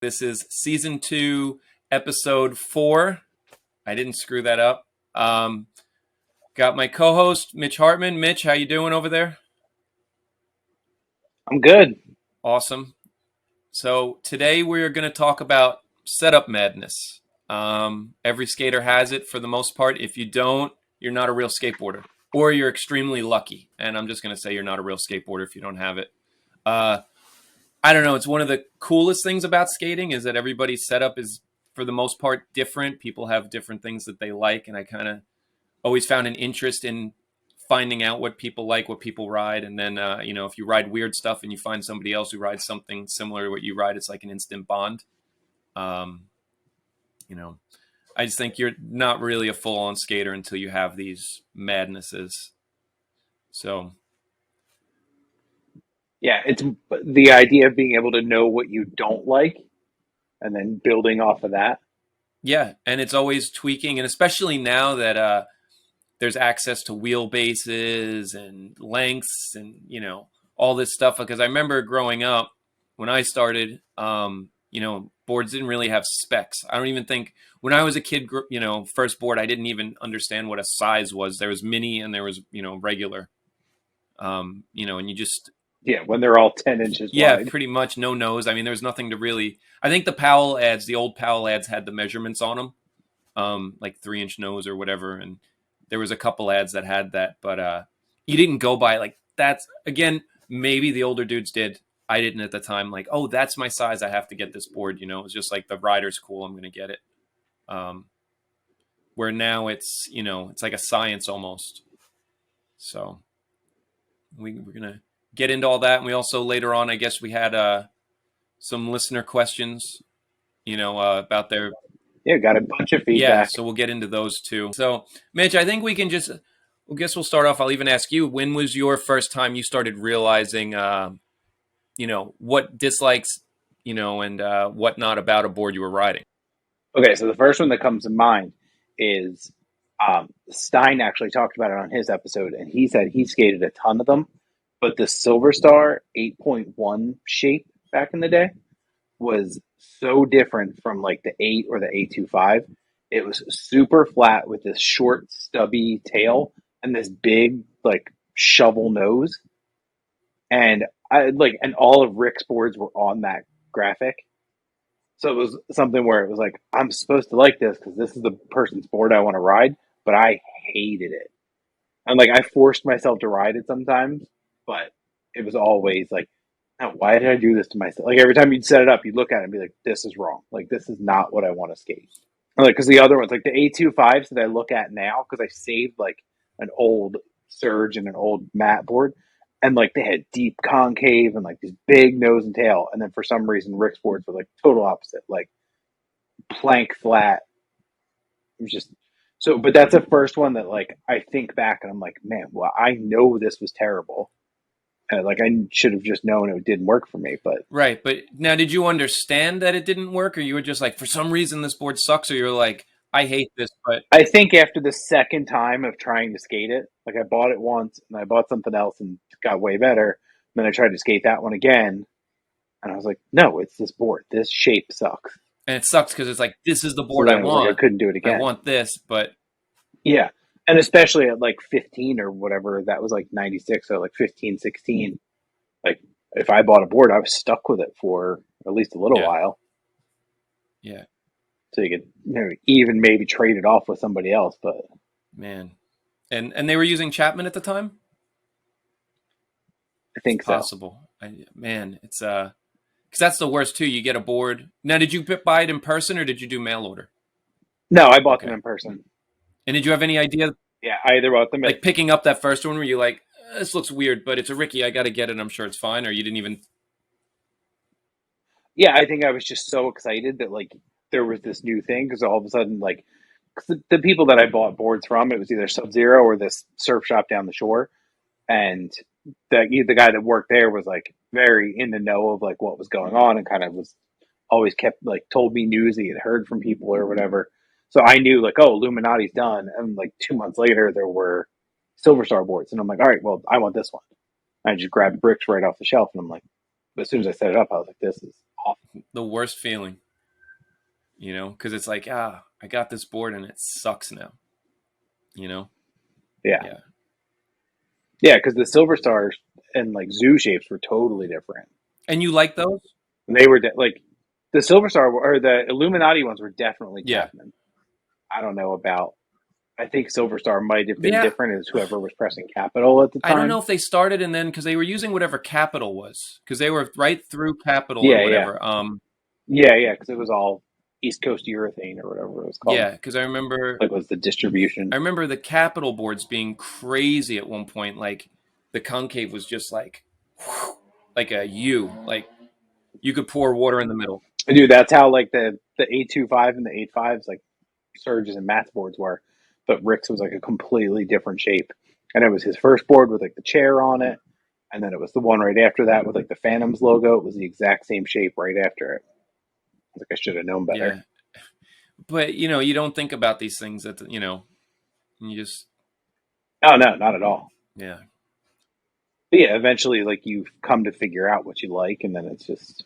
This is season 2, episode 4. I didn't screw that up. Got my co-host, Mitch Hartman. Mitch, how you doing over there? I'm good. Awesome. So today we're going to talk about setup madness. Every skater has it for the most part. If you don't, you're not a real skateboarder, or you're extremely lucky. And I'm just going to say you're not a real skateboarder if you don't have it. I don't know. It's one of the coolest things about skating is that everybody's setup is, for the most part, different. People have different things that they like, and I kind of always found an interest in finding out what people like, what people ride, and then if you ride weird stuff and you find somebody else who rides something similar to what you ride, it's like an instant bond. Um, you know, I just think you're not really a full-on skater until you have these madnesses. So Yeah, it's the idea of being able to know what you don't like and then building off of that. yeah, and it's always tweaking, and especially now that there's access to wheelbases and lengths and all this stuff, because I remember growing up when I started, boards didn't really have specs. I don't even think when I was a kid, first board, I didn't even understand what a size was. There was mini and there was regular, and you just, Yeah, when they're all 10 inches yeah, wide. pretty much no nose. I mean, there's nothing to really. I think the Powell ads, the old Powell ads, had the measurements on them, like 3-inch nose or whatever, and there was a couple ads that had that, but you didn't go by like that's again. Maybe the older dudes did. I didn't at the time. Like, oh, that's my size. I have to get this board. It's just like the rider's cool. I'm going to get it. Where now it's like a science almost. So we're gonna get into all that, and we also later on, I guess we had some listener questions, about their. Yeah, got a bunch of Yeah, feedback. so we'll get into those too. So, Mitch, I think we can just. I guess we'll start off. I'll even ask you: when was your first time you started realizing, what dislikes, and what not about a board you were riding? Okay, so the first one that comes to mind is Stein actually talked about it on his episode, and he said he skated a ton of them, but the Silver Star 8.1 shape back in the day was so different from like the 8 or the 825. It was super flat with this short, stubby tail and this big, like, shovel nose. And and all of Rick's boards were on that graphic. So it was something where it was like, I'm supposed to like this because this is the person's board I want to ride, but I hated it. And like, I forced myself to ride it sometimes, but it was always like, "Oh, why did I do this to myself?" Like every time you'd set it up, you'd look at it and be like, this is wrong. Like, this is not what I want to skate. And like, because the other ones, like the A25s that I look at now, because I saved like an old Surge and an old mat board, and like they had deep concave and like this big nose and tail. And then for some reason, Rick's boards were like total opposite, like plank flat. It was just so, but that's the first one that like I think back and I'm like, man, well, I know this was terrible. And like I should have just known it didn't work for me, but Right, but now did you understand that it didn't work, or you were just like, for some reason this board sucks, or you're like, I hate this, but I think after the second time of trying to skate it, like I bought it once and I bought something else and it got way better. Then I tried to skate that one again and I was like, no, it's this board. This shape sucks. and it sucks because it's like this is the So board I then it was like I want. couldn't do it I again. want this, but Yeah. And especially at like 15 or whatever, that was like 96, so like 15, 16. Like if I bought a board, I was stuck with it for at least a little yeah, while. yeah, So you could even maybe trade it off with somebody else, but man. And they were using Chapman at the time. I It's think so. possible. Man, it's because that's the worst too. You get a board. Now, did you buy it in person or did you do mail order? No, I bought them Okay. in person. And did you have any idea, Yeah, I either bought them at. like picking up that first one, where you like, this looks weird, but it's a Ricky. I got to get it. I'm sure it's fine. Or you didn't even. Yeah, I think I was just so excited that like there was this new thing because all of a sudden, like, 'cause the people that I bought boards from, it was either Sub Zero or this surf shop down the shore, and the guy that worked there was like very in the know of like what was going on and kind of was always kept like told me news he had heard from people or whatever. So I knew like, oh, Illuminati's done, and like 2 months later there were Silver Star boards, and I'm like, all right, well, I want this one. I just grabbed bricks right off the shelf, and I'm like, as soon as I set it up, I was like, this is The worst feeling, you know, because it's like, I got this board and it sucks now, you know? Yeah, Yeah. yeah, because the silver stars and like zoo shapes were totally different. And you like those? And they were like the silver star or the Illuminati ones were definitely Yeah. Chapman. I don't know about. I think Silver Star might have been Yeah. different as whoever was pressing capital at the I don't know time. if they started and then because they were using whatever capital was because they were right through capital or Yeah, yeah, whatever. yeah, yeah, because it was all East Coast urethane or whatever it was called. Yeah, because I remember Like was the distribution. the capital boards being crazy at one point. Like the concave was just like like a U, like you could pour water in the middle. Dude, that's how like the 825 and the 85s like Surges and Matt's boards were. But Rick's was like a completely different shape. And it was his first board with like the chair on it. And then it was the one right after that with like the Phantoms logo. It was the exact same shape right after it. I was like, I should have known better. Yeah, but you know, you don't think about these things that you know, you just Oh no, not at all. yeah, But yeah, eventually like you come to figure out what you like and then it's just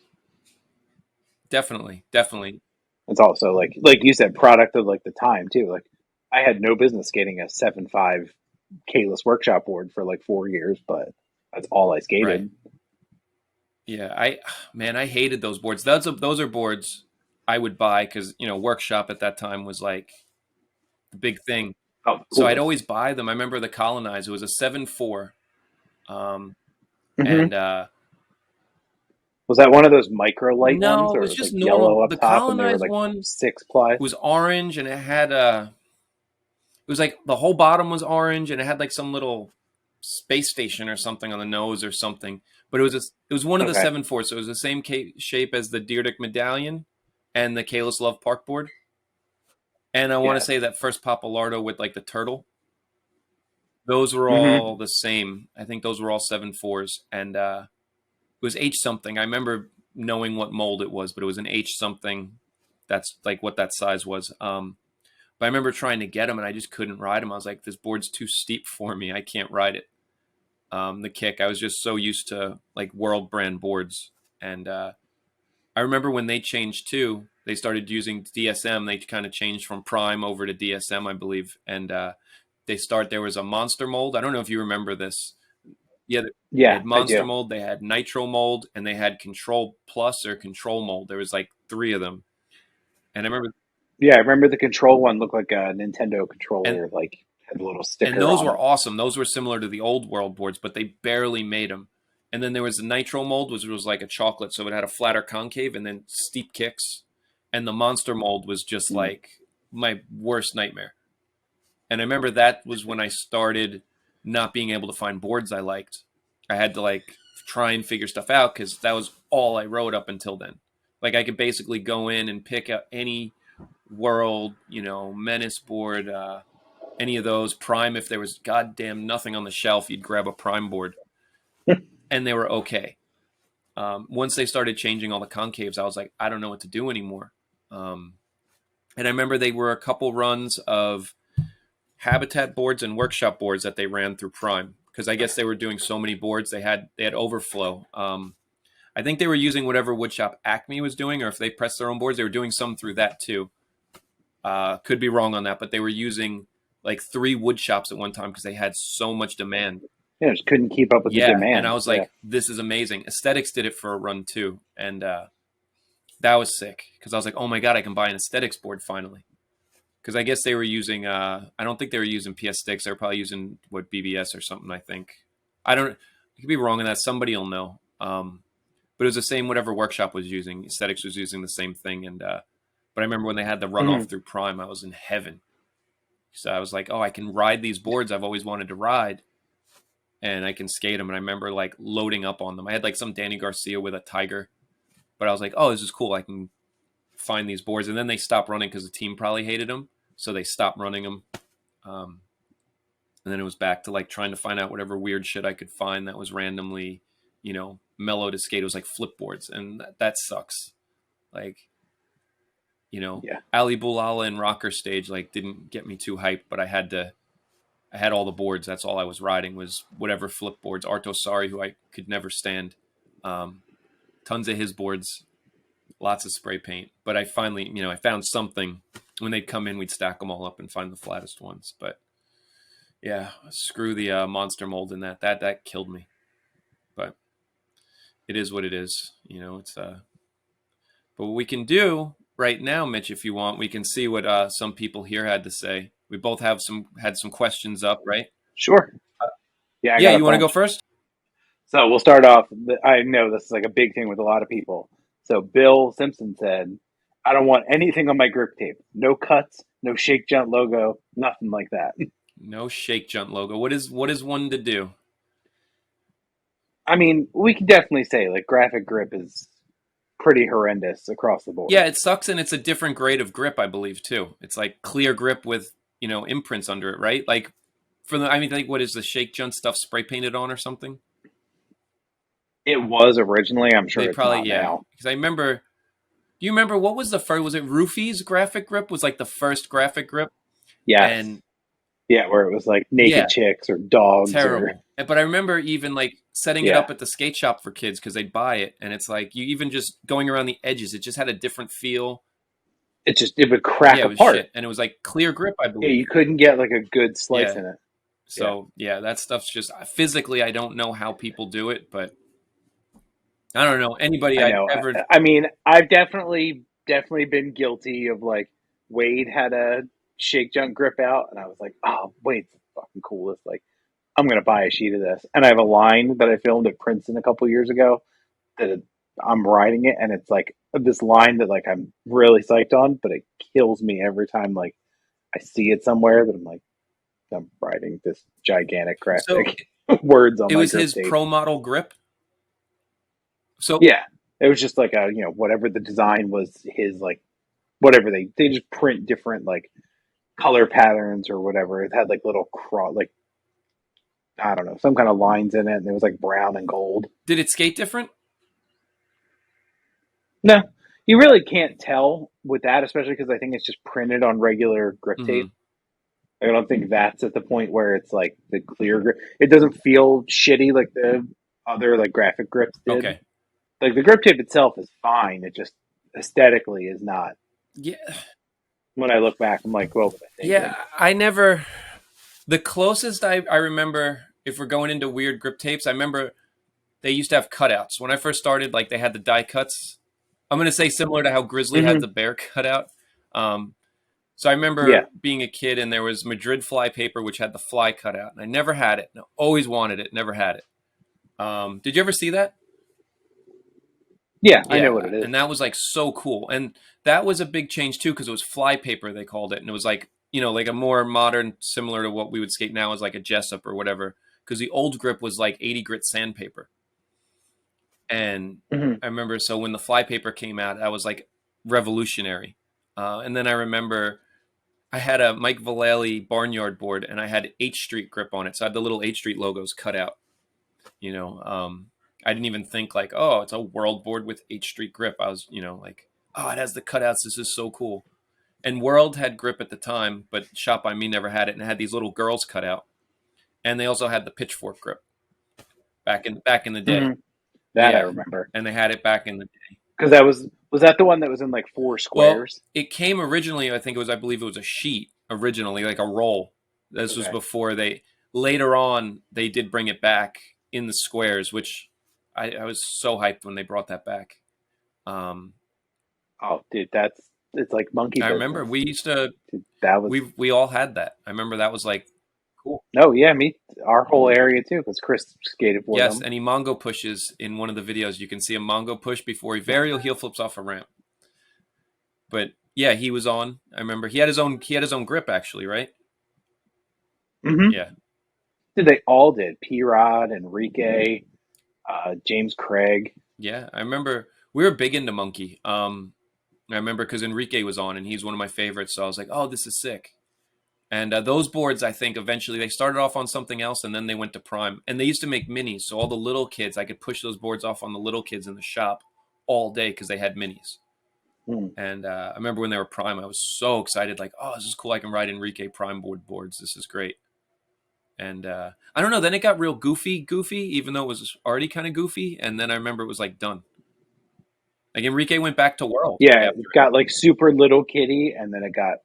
definitely, definitely. it's also like you said, product of like the time too. Like I had no business skating a 7.5 Kalis workshop board for like 4 years, but that's all I Right. skated. Yeah, I hated those boards. Those are boards I would buy because you know workshop at that time was like the big thing. Oh, the So I'd coolest. always buy them. I remember the Colonize. It was a 7.4, Hmm. and Was that one of those micro light ones, no, it or it was was just like normal. yellow up The top and they were Colonize like one 6 ply? was orange, and it had it was like the whole bottom was orange, and it had like some little space station or something on the nose or something. But it was one of the Okay, 7.4, so it was the same shape as the Deerdick Medallion and the Kalis Love Park board. And I want to yes. say that first Papalardo with like the turtle, those were Hmm. all the same. I think those were all 7.4s, and it was H something. I remember knowing what mold it was, but it was an H something. That's like what that size was. But I remember trying to get them, and I just couldn't ride them. I was like, this board's too steep for me. I can't ride it. The kick. I was just so used to like world brand boards, and I remember when they changed too. They started using DSM. They kind of changed from Prime over to DSM, I believe, and there was a monster mold. I don't know if you remember this. Yeah, they Yeah, had I monster do. mold, they had nitro mold, and they had control plus or control mold. There was like three of them, and I remember, Yeah, I remember the control one looked like a Nintendo and controller, like had a little and sticker those on were it. awesome. Those were similar to the old world boards, but they barely made them. And then there was the nitro mold, which was like a chocolate, so it had a flatter concave and then steep kicks. And the monster mold was just Mm. like my worst nightmare. And I remember that was when I started not being able to find boards I liked. I had to like try and figure stuff out because that was all I wrote up until then. Like I could basically go in and pick up any world, you know, menace board, any of those prime. If there was goddamn nothing on the shelf, you'd grab a prime board, and they were okay. Once they started changing all the concaves, I was like, I don't know what to do anymore. Um, and I remember they were a couple runs of habitat boards and workshop boards that they ran through Prime because I guess they were doing so many boards they had overflow. I think they were using whatever woodshop Acme was doing, or if they pressed their own boards, they were doing some through that too. Could be wrong on that, but they were using like three wood shops at one time because they had so much demand. Yeah, just couldn't keep up with the Yeah, and I demand. was Yeah. like, this is amazing. Aesthetics did it for a run too, and that was sick because I was like, oh my god, I can buy an aesthetics board finally. Because I guess they were using, I don't think they were using PS sticks. They were probably using what BBS or something. I think I don't. I could be wrong on that. Somebody will know. But it was the same. Whatever workshop was using, aesthetics was using the same thing. And but I remember when they had the runoff Hmm. through Prime, I was in heaven. So I was like, oh, I can ride these boards I've always wanted to ride, and I can skate them. And I remember like loading up on them. I had like some Danny Garcia with a Tiger, but I was like, oh, this is cool. I can find these boards. And then they stopped running because the team probably hated them, so they stopped running them. Um, and then it was back to like trying to find out whatever weird shit I could find that was randomly, you know, mellow to skate. It was like flip boards, and that sucks. Like, you know, Yeah. Ali Boulala and Rocker Stage like didn't get me too hyped, but I had all the boards. That's all I was riding was whatever flip boards. Arto Sari, who I could never stand. Um, Tons of his boards. lots of spray paint. But I finally, I found something. When they'd come in, we'd stack them all up and find the flattest ones. But yeah, screw the monster mold in that. That killed me. But it is what it is. It's But what we can do right now, Mitch, if you want, we can see what some people here had to say. We both had some questions up, right? Sure. Yeah, I Yeah, got a you want to go bunch. first? So we'll start off. I know this is like a big thing with a lot of people. So Bill Simpson said, "I don't want anything on my grip tape. No cuts, no shake jump logo, nothing like that." No shake jump logo. What is one to do? I mean, we can definitely say like graphic grip is pretty horrendous across the board. Yeah, it sucks, and it's a different grade of grip, I believe, too. It's like clear grip with imprints under it, right? Like like what is the shake jump stuff spray painted on or something? It was originally. I'm They sure it's probably not yeah, now. because I remember. Do you remember what was the first? Was it Roofy's graphic grip? Was like the first graphic grip, Yes. and Yeah, where it was like naked yeah, chicks or dogs or terrible. But I remember even like setting it yeah. up at the skate shop for kids because they'd buy it, and it's like you even just going around the edges, it just had a different feel. It would crack Yeah, it was apart. shit, and it was like clear grip, I Yeah, believe. you couldn't get like a good slice Yeah, in it. Yeah, so yeah, that stuff's just physically, I don't know how people do it, but I don't know anybody I I'd know. ever. I mean, I've definitely been guilty of like Wade had a shake junk grip out, and I was like, oh, Wade's the fucking coolest. Like, I'm gonna buy a sheet of this. And I have a line that I filmed at Princeton a couple years ago that I'm riding it, and it's like this line that like I'm really psyched on, but it kills me every time like I see it somewhere that I'm writing this gigantic So graphic words on it my was grip his tape. pro model grip. So Yeah, it was just like a whatever the design was his like whatever they just print different like color patterns or whatever. It had like little like I don't know some kind of lines in it, and it was like brown and gold. did it skate different? No, you really can't tell with that, especially because I think it's just printed on regular grip Hmm. tape. I don't think that's at the point where it's like the clear grip. It doesn't feel shitty like the other like graphic grips did. Okay. Like the grip tape itself is fine. It just aesthetically is not. Yeah. When I look back, I'm like, what was I Yeah. thinking? I never. The closest I remember, if we're going into weird grip tapes, I remember they used to have cutouts. When I first started, like they had the die cuts. I'm going to say similar to how Grizzly had Hmm. the bear cutout. Um, so I Yeah. remember being a kid and there was Madrid fly paper, which had the fly cutout. And I never had it. And I always wanted it, never had it. Did you ever see that? Yeah, I know what Yeah, it is. and that was like so cool. And that was a big change too because it was fly paper they called it, and it was like like a more modern, similar to what we would skate now as like a Jessup or whatever. Because the old grip was like 80 grit sandpaper, and Hmm. I remember so when the fly paper came out, that was like revolutionary. And then I remember I had a Mike Vallely barnyard board, and I had H Street grip on it, so I had the little H Street logos cut out. You know, I didn't even think like, oh, it's a world board with H Street grip. I was, like, oh, it has the cutouts. This is so cool. And World had grip at the time, but Shop by Me never had it, and it had these little girls cut out. And they also had the pitchfork grip back in the day. Hmm. That I Yeah, remember and they had it back in the day. because that was that the one that was in like four Well, squares. it came originally. I believe it was a sheet originally, like a roll. This was Okay. before they. Later on, they did bring it back in the squares, which I was so hyped when they brought that back. Um, Oh, dude, it's like monkey I remember business. we used to Dude, that was we all had that. I remember that was like cool. no, yeah, me, our whole area too, because Chris skated for Yes, them. and he Mongo pushes in one of the videos. You can see a Mongo push before he varial heel flips off a ramp. But yeah, he was on. I remember he had his own grip actually, right? Hmm. Yeah. Dude, they all did. P Rod, Enrique, James Craig. Yeah, I remember we were big into Monkey. I remember because Enrique was on and he's one of my favorites. So I was like, oh, this is sick. And those boards, I think, eventually they started off on something else and then they went to Prime. And they used to make minis. So all the little kids, I could push those boards off on the little kids in the shop all day because they had minis. Hmm. And I remember when they were Prime, I was so excited, like, oh, this is cool. I can ride Enrique Prime boards. This is great. And I don't know. Then it got real goofy, even though it was already kind of goofy. And then I remember it was like done. Like Enrique went back to World Yeah, after it it. got like super little kitty, and then it got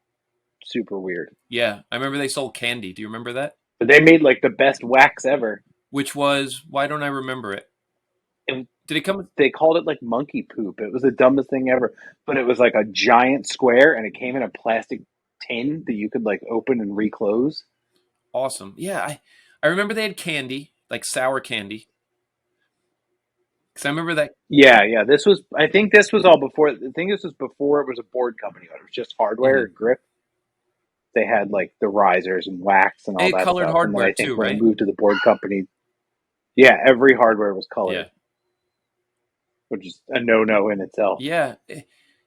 super weird. Yeah, I remember they sold candy. Do you remember that? But they made like the best wax ever. Which was, why don't I remember it? And Did it come? they called it like monkey poop. It was the dumbest thing ever. But it was like a giant square, and it came in a plastic tin that you could like open and reclose. Awesome. Yeah, I remember they had candy, like sour candy. Because I remember that. Yeah, yeah. This was. I think this was all before. I think this was before it was a board company. It was just hardware Mhm. and grip. They had like the risers and wax and They all had that colored stuff. And then hardware I think too, when it right? moved to the board company, yeah, every hardware was Yeah. colored, which is a no-no in itself. Yeah.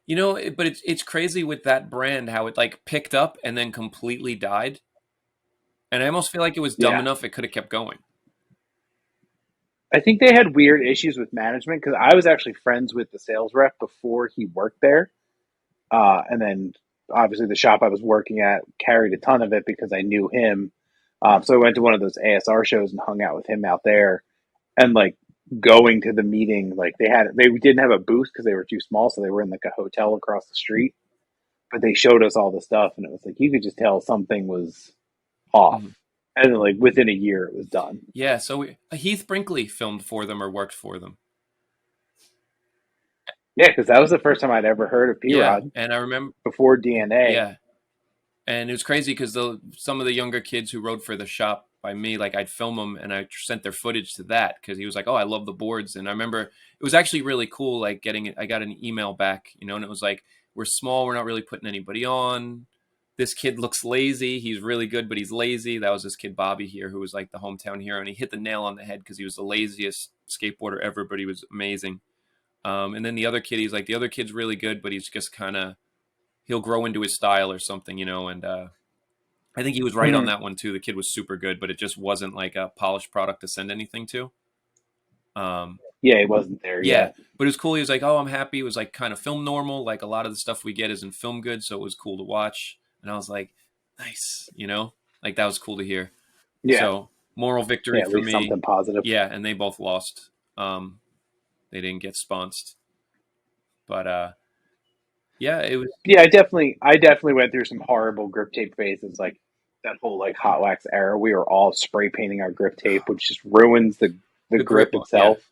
You know, but it's crazy with that brand how it like picked up and then completely died. And I almost feel like it was dumb Yeah. enough it could have kept going. I think they had weird issues with management because I was actually friends with the sales rep before he worked there. And then obviously the shop I was working at carried a ton of it because I knew him. So I went to one of those ASR shows and hung out with him out there. And like going to the meeting, like they didn't have a booth because they were too small, so they were in like a hotel across the street. But they showed us all the stuff, and it was like you could just tell something was off. Mhm. And then like within a year, it was done. Yeah, so Heath Brinkley filmed for them or worked for them. Yeah, because that was the first time I'd ever heard of P Yeah, Rod and I remember, before DNA. yeah, and it was crazy because some of the younger kids who rode for the shop by me, like I'd film them and I sent their footage to that because he was like, "Oh, I love the boards," and I remember it was actually really cool. Like getting it, I got an email back, you know, and it was like, "We're small, we're not really putting anybody on. This kid looks lazy. He's really good, but he's lazy." That was this kid Bobby here, who was like the hometown hero, and he hit the nail on the head because he was the laziest skateboarder ever, but he was amazing. And then the other kid, he's like, the other kid's really good, but he's just kind of he'll grow into his style or something, you know. And I think he was right on Mm-hmm. that one too. The kid was super good, but it just wasn't like a polished product to send anything to. Um, Yeah, he wasn't there yeah, yet. but it was cool. He was like, "Oh, I'm happy." It was like kind of film normal. Like a lot of the stuff we get isn't film good, so it was cool to watch. And I was like, "Nice," you know, like that was cool to hear. Yeah, So moral victory yeah, at for least me. something positive. Yeah, and they both lost. They didn't get sponsored, but yeah, it was. Yeah, I definitely went through some horrible grip tape phases, like that whole like hot wax era. We were all spray painting our grip tape, which just ruins the The grip grip on, yeah. itself.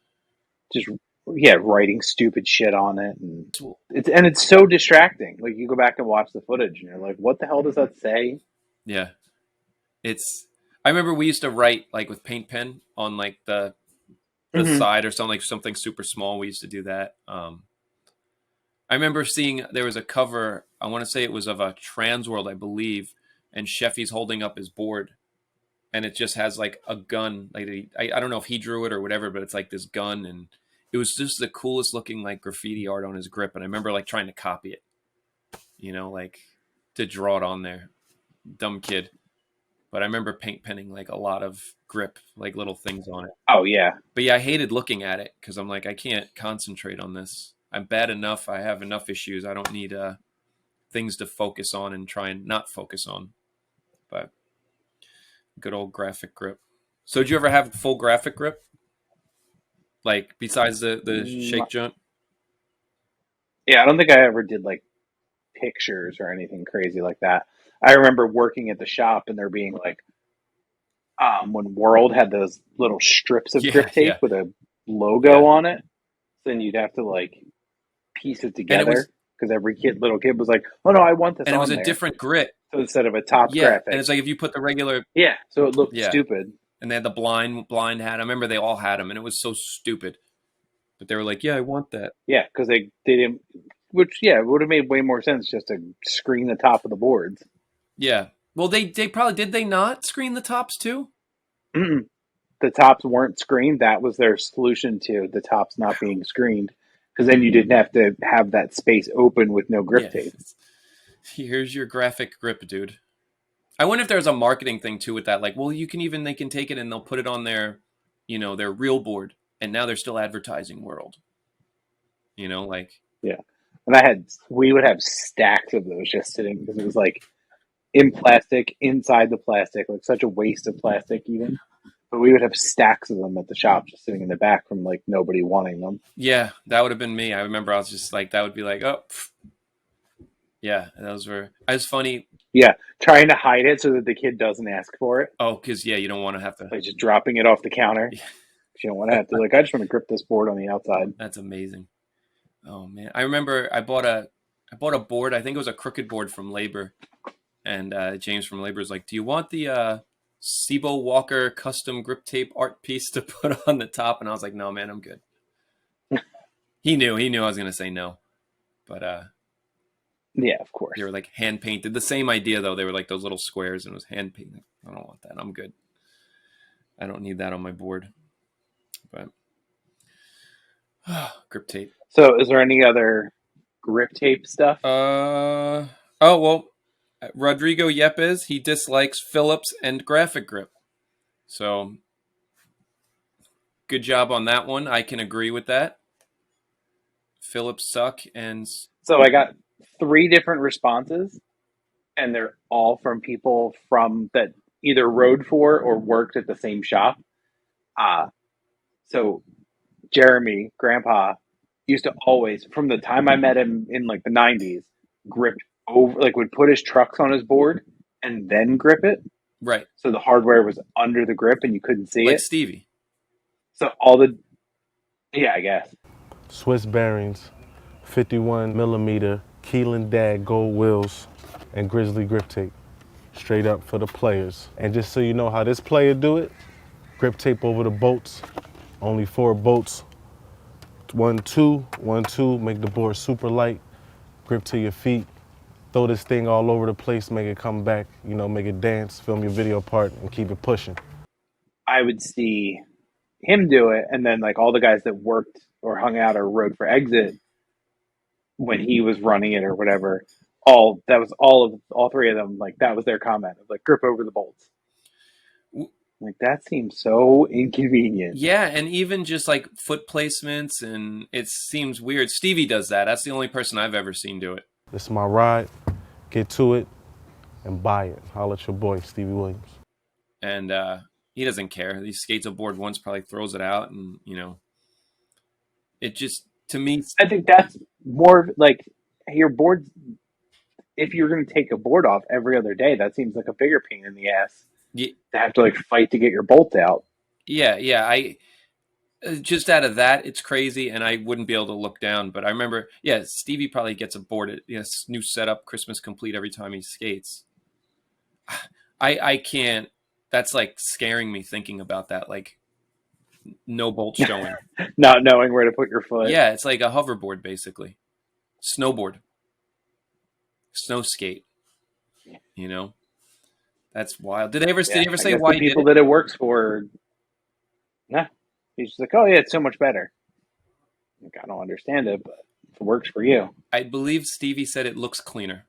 Just yeah, writing stupid shit on it, and it's so distracting. Like you go back and watch the footage, and you're like, what the hell does that say? Yeah, it's. I remember we used to write like with paint pen on like the Mm-hmm. side or something, like something super small. We used to do that. I remember seeing there was a cover. I want to say it was of a Trans World, I believe, and Sheffy's holding up his board, and it just has like a gun. Like I don't know if he drew it or whatever, but it's like this gun, and it was just the coolest looking like graffiti art on his grip. And I remember like trying to copy it, you know, like to draw it on there. Dumb kid. But I remember paint penning like a lot of grip, like little things on it. Oh yeah, But yeah, I hated looking at it because I'm like, I can't concentrate on this. I'm bad enough. I have enough issues. I don't need things to focus on and try and not focus on. But good old graphic grip. So did you ever have full graphic grip? Like besides the mm, shake joint? yeah. I don't think I ever did like pictures or anything crazy like that. I remember working at the shop and there being like when World had those little strips of Yeah, grip tape yeah, with a logo yeah. on it, then you'd have to like piece it And it together was because little kid was like, "Oh no, I want this and it was on a there." different grit. So instead of a Topps Yeah, and graphic, it's like if you put the regular, yeah, so it looked yeah, stupid. and they had the blind hat. I remember they all had them, and it was so stupid. But they were like, "Yeah, I want that." Yeah, because they didn't. Which yeah, it would have made way more sense just to screen the top of the boards. Yeah. Well, they probably did. They not screen the tops too. Mm-mm. The tops weren't screened. That was their solution to the tops not being screened, because then you didn't have to have that space open with no grip Yeah. tape. Here's your graphic grip, dude. I wonder if there's a marketing thing too with that. Like, well, they can take it and they'll put it on their, you know, their real board, and now they're still advertising World. You know, like Yeah, and we would have stacks of those just sitting because it was like in plastic, inside the plastic, like such a waste of plastic even. But we would have stacks of them at the shop just sitting in the back from like nobody wanting them. Yeah, that would have been me. I remember I was just like, that would be like, oh, pff. Yeah, those were. It was funny. Yeah, trying to hide it so that the kid doesn't ask for it. Oh, because yeah, you don't want to have to. Like just dropping it off the counter. Yeah, You don't want to have to like. I just want to grip this board on the outside. that's amazing. Oh man, I remember I bought a board. I think it was a crooked board from Labor, and James from Labor was like, "Do you want the Sibo Walker custom grip tape art piece to put on the top?" And I was like, "No, man, I'm good." He knew I was gonna say no, but Yeah, of course. they were like hand painted. The same idea though. They were like those little squares, and it was hand painted. I don't want that. I'm good. I don't need that on my board. But grip tape. So, is there any other grip tape stuff? Oh well, Rodrigo Yepes, he dislikes Phillips and graphic grip. So good job on that one. I can agree with that. Phillips suck and So, I got 3 different responses, and they're all from people from that either rode for or worked at the same shop. So Jeremy, Grandpa, used to always, from the time I met him in like the '90s, grip over, like would put his trucks on his board and then grip it. right, So the hardware was under the grip and you couldn't see like it. Stevie. So all the, yeah, I guess. Swiss bearings, 51 millimeter Keelan Dag gold wheels, and Grizzly grip tape. Straight up for the players. And just so you know how this player do it, grip tape over the bolts, only 4 bolts. 1, 2, 1, 2, make the board super light, grip to your feet, throw this thing all over the place, make it come back, you know, make it dance, film your video part, and keep it pushing. I would see him do it, and then like all the guys that worked or hung out or rode for Exit when he was running it or whatever, all 3 of them, like that was their comment of like grip over the bolts. Like that seems so inconvenient. Yeah, and even just like foot placements, and it seems weird. Stevie does that. That's the only person I've ever seen do it. This is my ride, get to it, and buy it. Holla at your boy, Stevie Williams. And he doesn't care. He skates a board once, probably throws it out, and you know, it just to me. I think that's more like your board. If you're going to take a board off every other day, that seems like a bigger pain in the ass Yeah, to have to like fight to get your bolts out. yeah. I just out of that, it's crazy, and I wouldn't be able to look down. But I remember, yeah, Stevie probably gets a board at new setup, Christmas complete every time he skates. I can't. That's like scaring me thinking about that. Like no bolt showing. Not knowing where to put your foot. Yeah, it's like a hoverboard basically, snowboard, snow skate. You know, that's wild. Did they ever? Yeah, Did you ever I say guess why the he did people it? that it works for? Nah, he's just like, oh yeah, it's so much better. Like, I don't understand it, but if it works for you, I believe Stevie said it looks cleaner.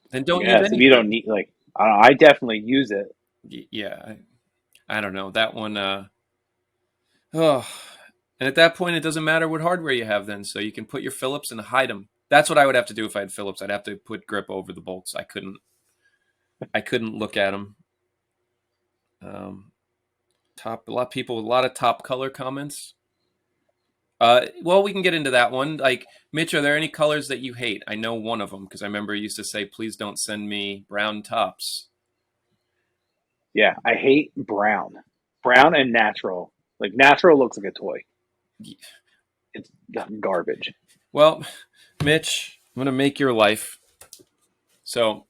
Then don't use yes. If anything. you don't need like, I don't know, I definitely use it. Yeah, I don't know that one. Oh, and at that point, it doesn't matter what hardware you have then, so you can put your Phillips and hide them. That's what I would have to do if I had Phillips. I'd have to put grip over the bolts. I couldn't look at them. A lot of people with a lot of top color comments. Well, we can get into that one. Like, Mitch, are there any colors that you hate? I know one of them because I remember you used to say, please don't send me brown tops. Yeah, I hate brown. Brown and natural. Like natural looks like a toy. It's garbage. Well, Mitch, I'm going to make your life. So,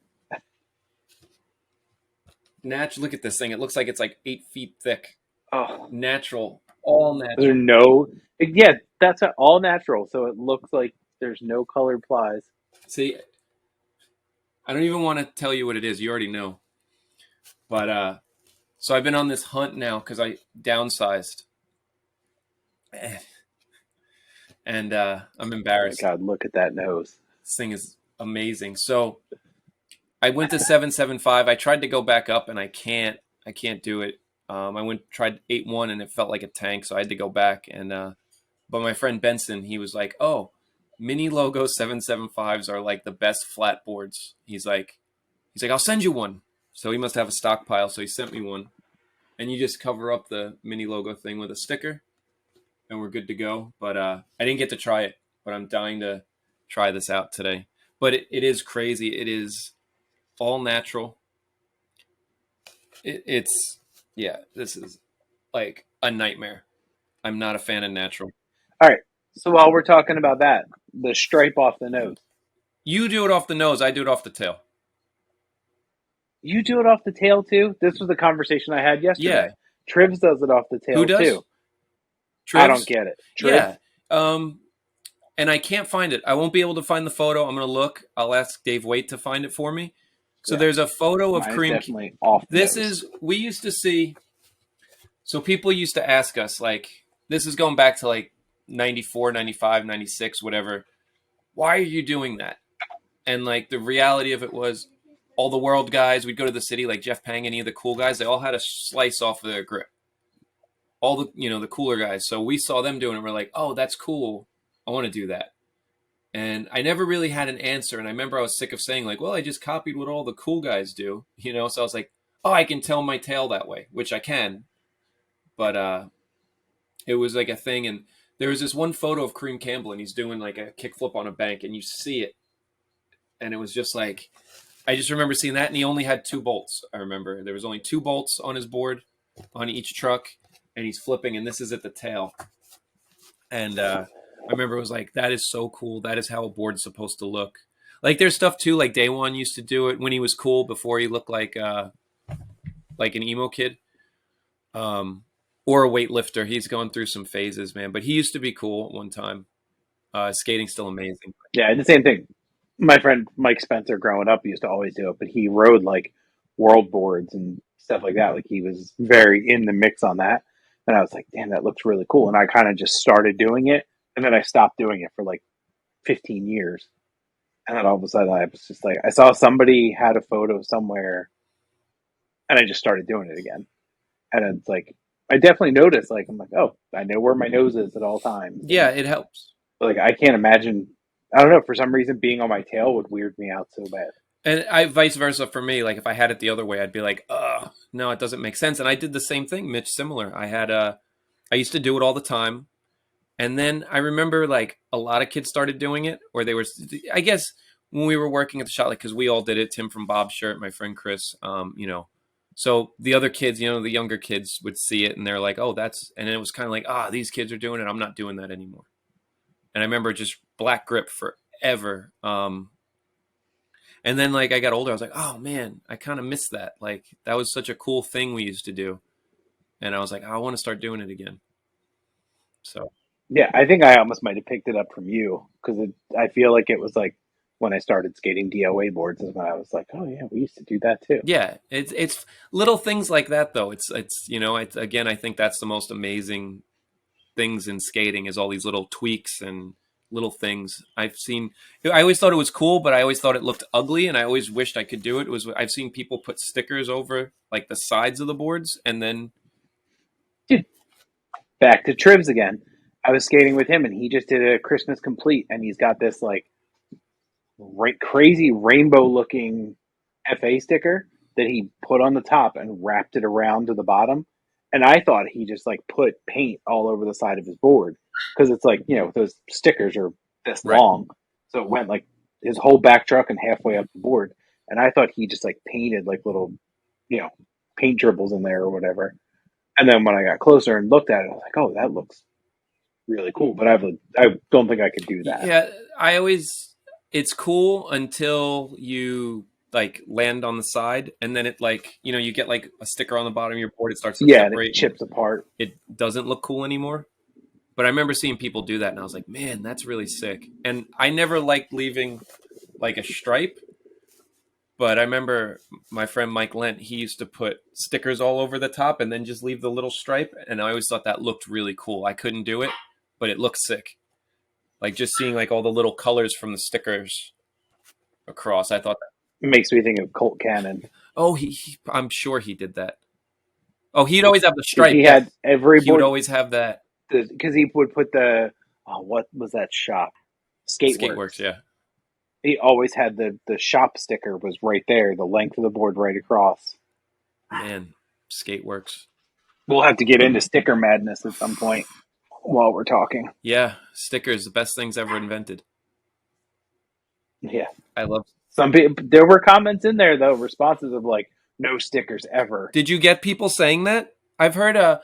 look at this thing. It looks like it's like 8 feet thick. Oh, Natural. All natural. there's no. Yeah, that's all natural. So it looks like there's no colored plies. See, I don't even want to tell you what it is. You already know. But so I've been on this hunt now because I downsized, and I'm embarrassed. God, look at that nose. This thing is amazing. So I went to 775. I tried to go back up, and I can't do it. I tried 8.1, and it felt like a tank, so I had to go back. And but my friend Benson, he was like, "Oh, mini logo 775s are like the best flat boards." He's like, "I'll send you one." So he must have a stockpile. So he sent me one, and you just cover up the mini logo thing with a sticker, and we're good to go. But I didn't get to try it, but I'm dying to try this out today. But it is crazy. It is all natural. It's yeah. This is like a nightmare. I'm not a fan of natural. All right. So while we're talking about that, the stripe off the nose. You do it off the nose. I do it off the tail. You do it off the tail too? This was the conversation I had yesterday. Yeah. Trivs does it off the tail Who does? too. Trivs? I don't get it. Trivs? Yeah. And I can't find it. I won't be able to find the photo. I'm going to look. I'll ask Dave Waite to find it for me. So there's a photo of Mine is cream. definitely off the This nose. is, we used to see, so people used to ask us, like, this is going back to like 94, 95, 96, whatever. Why are you doing that? And like the reality of it was all the world guys, we'd go to the city, like Jeff Pang, any of the cool guys, they all had a slice off of their grip. All the, you know, the cooler guys. So we saw them doing it. We're like, oh, that's cool. I want to do that. And I never really had an answer. And I remember I was sick of saying like, well, I just copied what all the cool guys do, you know? So I was like, oh, I can tell my tail that way, which I can. But it was like a thing. And there was this one photo of Kareem Campbell and he's doing like a kickflip on a bank and you see it. And it was just like, I just remember seeing that. And he only had 2 bolts. I remember there was only 2 bolts on his board on each truck and he's flipping. And this is at the tail. And, I remember it was like, that is so cool. That is how a board's supposed to look. Like there's stuff too, like Day One used to do it when he was cool before he looked like an emo kid. Or a weightlifter. He's gone through some phases, man. But he used to be cool at one time. Skating's still amazing. Yeah, the same thing. My friend Mike Spencer growing up used to always do it, but he rode like world boards and stuff like that. Like he was very in the mix on that. And I was like, damn, that looks really cool. And I kind of just started doing it. And then I stopped doing it for like 15 years. And then all of a sudden I was just like, I saw somebody had a photo somewhere and I just started doing it again. And it's like, I definitely noticed, like, I'm like, oh, I know where my nose is at all times. Yeah, it helps. Like, I can't imagine, I don't know, for some reason being on my tail would weird me out so bad. And I vice versa for me. Like if I had it the other way, I'd be like, no, it doesn't make sense. And I did the same thing, Mitch, similar. I used to do it all the time. And then I remember like a lot of kids started doing it, or they were, I guess when we were working at the shop, like, cause we all did it, Tim from Bob's Shirt, my friend Chris, you know, so the other kids, you know, the younger kids would see it and they're like, oh, and it was kind of like, these kids are doing it. I'm not doing that anymore. And I remember just black grip forever. And then like I got older, I was like, oh man, I kind of missed that. Like that was such a cool thing we used to do. And I was like, I want to start doing it again. So. Yeah, I think I almost might have picked it up from you because I feel like it was like when I started skating DOA boards is when I was like, oh yeah, we used to do that too. Yeah, it's little things like that though. It's you know, again, I think that's the most amazing things in skating is all these little tweaks and little things. I always thought it was cool, but I always thought it looked ugly, and I always wished I could do it. I've seen people put stickers over like the sides of the boards, and then Dude, back to Trivs again. I was skating with him and he just did a Christmas complete and he's got this like crazy rainbow looking FA sticker that he put on the top and wrapped it around to the bottom. And I thought he just like put paint all over the side of his board because it's like, you know, those stickers are this long. So it went like his whole back truck and halfway up the board. And I thought he just like painted like little, you know, paint dribbles in there or whatever. And then when I got closer and looked at it, I was like, oh, that looks really cool, but I don't think I could do that. Yeah, it's cool until you like land on the side, and then it like, you know, you get like a sticker on the bottom of your board, it starts to separate, and it chips apart. It doesn't look cool anymore. But I remember seeing people do that, and I was like, man, that's really sick. And I never liked leaving like a stripe. But I remember my friend Mike Lent, he used to put stickers all over the top and then just leave the little stripe. And I always thought that looked really cool. I couldn't do it, but it looked sick. Like just seeing like all the little colors from the stickers across. I thought that it makes me think of Colt Cannon. Oh, I'm sure he did that. Oh, he'd always have the stripe. He had every board. He would always have that. Because he would put what was that shop? Skateworks. Skateworks, yeah. he always had the shop sticker was right there, the length of the board right across. Man, Skateworks. We'll have to get into sticker madness at some point while we're talking. Yeah, stickers, the best things ever invented. Yeah. I love. Some people, there were comments in there though, responses of like, no stickers ever. Did you get people saying that? I've heard. I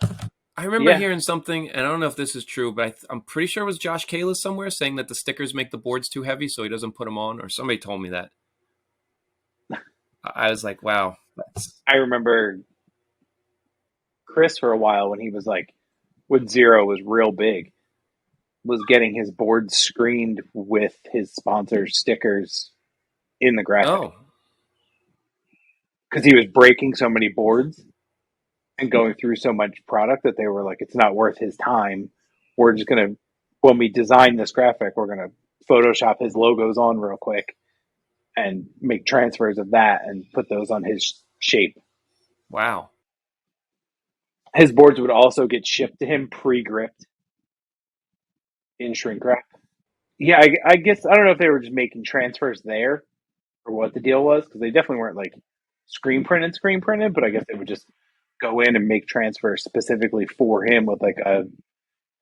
remember Yeah. hearing something, and I don't know if this is true, but I'm pretty sure it was Josh Kalis somewhere saying that the stickers make the boards too heavy, so he doesn't put them on. Or somebody told me that. I was like, wow. I remember Chris for a while when he was like, when Zero was real big, was getting his boards screened with his sponsor stickers in the graphic. Oh, Because he was breaking so many boards and going through so much product that they were like, it's not worth his time. We're just going to, when we design this graphic, we're going to Photoshop his logos on real quick and make transfers of that and put those on his shape. wow. His boards would also get shipped to him pre-gripped in shrink wrap. Yeah, I guess, I don't know if they were just making transfers there or what the deal was, because they definitely weren't like screen printed, but I guess they would just go in and make transfers specifically for him with like a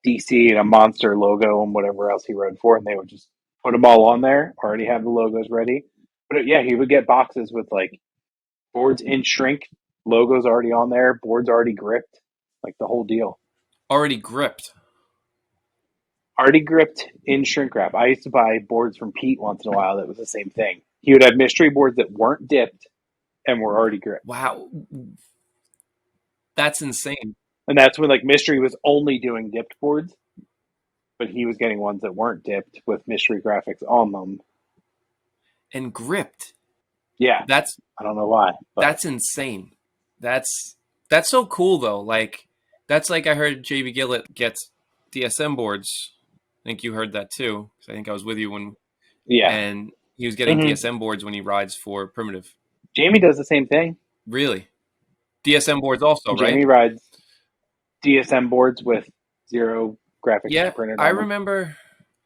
DC and a monster logo and whatever else he rode for, and they would just put them all on there, already have the logos ready. But yeah, he would get boxes with like boards in shrink, logos already on there, boards already gripped, like the whole deal. Already gripped. Already gripped in shrink wrap. I used to buy boards from Pete once in a while that was the same thing. He would have mystery boards that weren't dipped and were already gripped. Wow. That's insane. And that's when like Mystery was only doing dipped boards, but he was getting ones that weren't dipped with mystery graphics on them. And gripped. Yeah. That's I don't know why. But that's insane. That's so cool though. Like that's like I heard JB Gillett gets DSM boards. I think you heard that too. I think I was with you when yeah. and he was getting DSM boards when he rides for Primitive. Jamie does the same thing. Really? DSM boards also, right? Jamie rides DSM boards with zero graphics printed on I them. remember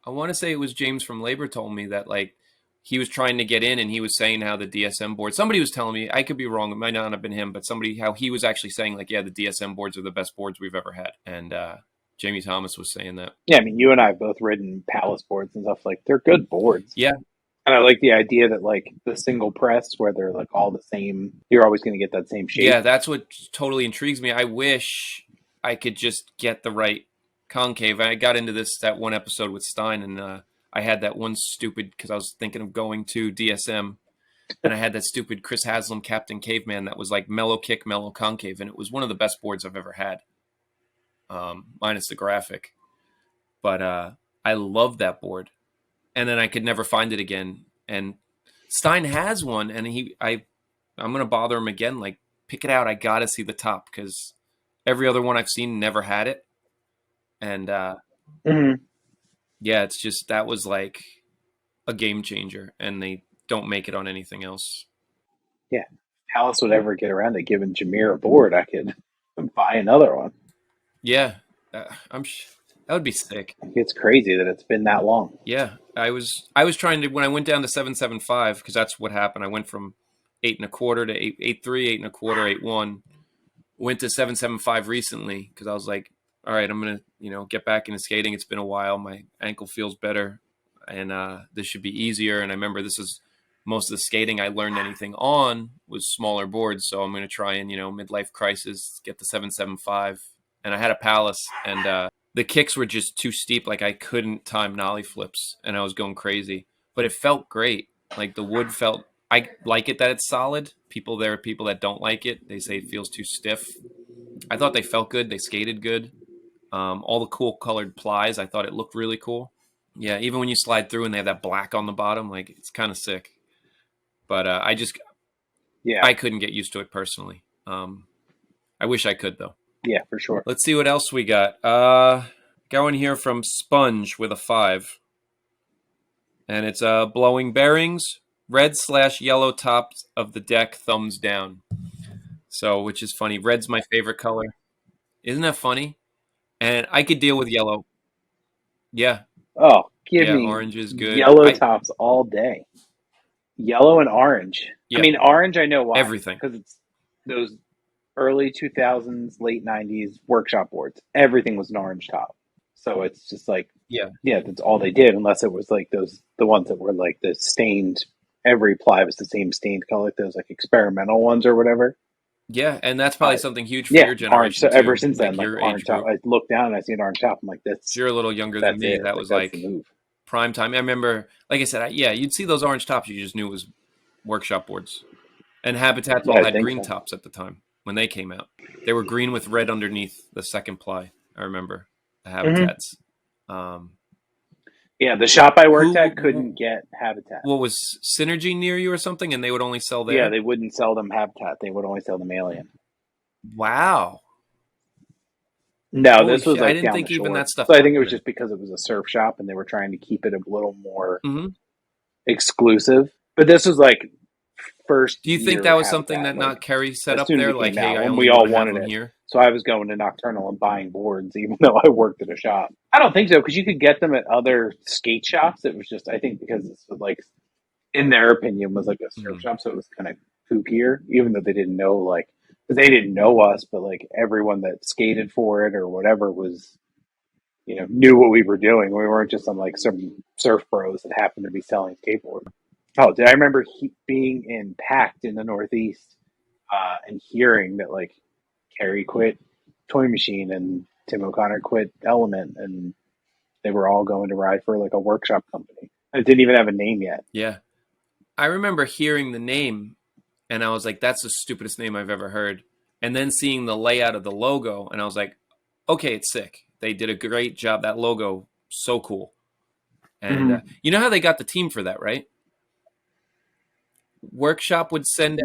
I want to say it was James from Labor told me that like he was trying to get in and he was saying how the DSM board, somebody was telling me, I could be wrong, it might not have been him, but somebody, how he was actually saying like, yeah, the DSM boards are the best boards we've ever had. And Jamie Thomas was saying that. Yeah, I mean, you and I have both ridden Palace boards and stuff. Like, they're good boards. Yeah. And I like the idea that, like, the single press where they're, like, all the same, you're always going to get that same shape. Yeah, that's what totally intrigues me. I wish I could just get the right concave. I got into that one episode with Stein, and I had that one stupid, because I was thinking of going to DSM, and I had that stupid Chris Haslam Captain Caveman that was like mellow kick, mellow concave, and it was one of the best boards I've ever had, minus the graphic. But I loved that board. And then I could never find it again. And Stein has one, and I'm going to bother him again. Like, pick it out. I got to see the top, because every other one I've seen never had it. And yeah, it's just, that was like a game changer, and they don't make it on anything else. Yeah. If Palace would ever get around to giving Jameer a board, I could buy another one. Yeah. That would be sick. It's crazy that it's been that long. Yeah. I was trying to, when I went down to 7.75, because that's what happened. I went from 8 1/4 to 8.3, 8 1/4, 8.1. Went to 7.75 recently because I was like, all right, I'm going to, get back into skating. It's been a while. My ankle feels better, and this should be easier. And I remember this is most of the skating I learned anything on was smaller boards. So I'm going to try and, midlife crisis, get the 7.75. And I had a Palace, and the kicks were just too steep. Like I couldn't time nollie flips, and I was going crazy. But it felt great. Like the wood felt. I like it that it's solid. There are people that don't like it. They say it feels too stiff. I thought they felt good. They skated good. All the cool colored plies. I thought it looked really cool. Yeah, even when you slide through and they have that black on the bottom, like it's kind of sick. But I couldn't get used to it personally. I wish I could though. Yeah, for sure. Let's see what else we got. Going here from Sponge with a 5. And it's blowing bearings, red/yellow tops of the deck, thumbs down. So, which is funny. Red's my favorite color. Isn't that funny? And I could deal with yellow. Yeah. Oh, Give Yeah, me orange is good. yellow tops all day. Yellow and orange. Yeah, I mean, orange, I know why. everything. Because it's those early 2000s, late 90s workshop boards. Everything was an orange top. So it's just like, Yeah. yeah, that's all they did, unless it was like the ones that were like the stained, every ply was the same stained color, like those like experimental ones or whatever. Yeah, and that's probably But something huge for yeah, your orange. So generation ever too, since then, like like your age orange top, group. I look down and I see an orange top. I'm like, So you're a little younger than that's me. it. That Like was that's the like move. prime time. I remember, like I said, yeah, you'd see those orange tops. You just knew it was workshop boards. And Habitats Yeah, all I had think green so. tops at the time when they came out. They were green with red underneath the second ply. I remember the Habitats. Yeah, the shop I worked at Who? couldn't get Habitat. What was Synergy near you or something? And they would only sell Yeah, there. they wouldn't sell them Habitat. They would only sell them Alien. Wow. No, Holy this was shit! I like didn't down the think even shore. that stuff So I think it was happened there. just because it was a surf shop and they were trying to keep it a little more Mm-hmm. exclusive. But this was like first Do you think year that was something Habitat. that Like not Kerry set as up soon as there? it Like, came hey, out, I when only we all want to have wanted them it. here. So I was going to Nocturnal and buying boards, even though I worked at a shop. I don't think so, because you could get them at other skate shops. It was just, I think, because this was like, in their opinion, was like a surf Mm-hmm. shop, so it was kind of kookier, even though they didn't know, like, because they didn't know us, but like everyone that skated for it or whatever was, knew what we were doing. We weren't just some surf bros that happened to be selling skateboards. Oh, did I remember being in Packed in the Northeast and hearing that like Kerry quit Toy Machine and Tim O'Connor quit Element, and they were all going to ride for like a workshop company. It didn't even have a name yet. Yeah, I remember hearing the name, and I was like, "That's the stupidest name I've ever heard." And then seeing the layout of the logo, and I was like, "Okay, it's sick. They did a great job. That logo, so cool." And Mm-hmm. you know how they got the team for that, right? Workshop would send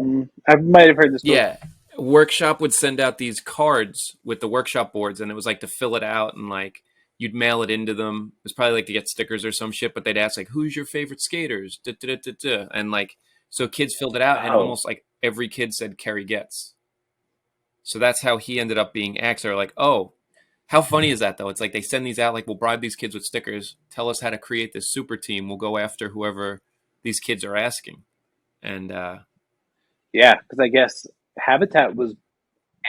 I might have heard the story. Yeah. Workshop would send out these cards with the workshop boards, and it was like to fill it out, and like you'd mail it into them. It was probably like to get stickers or some shit, but they'd ask like, "Who's your favorite skaters?" Da, da, da, da, da. And like, so kids filled it out, and Oh, almost like every kid said Kerry Getz. So that's how he ended up being asked. They're like, "Oh, how funny is that though?" It's like they send these out, like, we'll bribe these kids with stickers. Tell us how to create this super team. We'll go after whoever these kids are asking. And yeah, because I guess Habitat was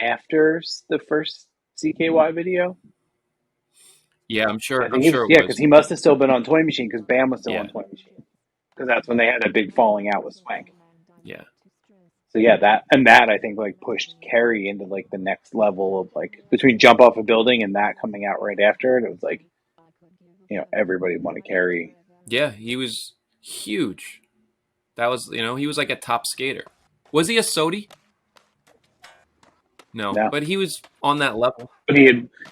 after the first CKY video. yeah, I'm I sure. I'm think he was, sure it yeah, because was. he must have still been on Toy Machine, because Bam was still on Yeah, Toy Machine, because that's when they had that big falling out with Swank. yeah. So yeah, that I think like pushed Kerry into like the next level of like between Jump Off a Building and that coming out right after it. It was like, everybody wanted Kerry. Yeah, he was huge. That was, he was like a top skater. Was he a Sodi? No, No, but he was on that level. but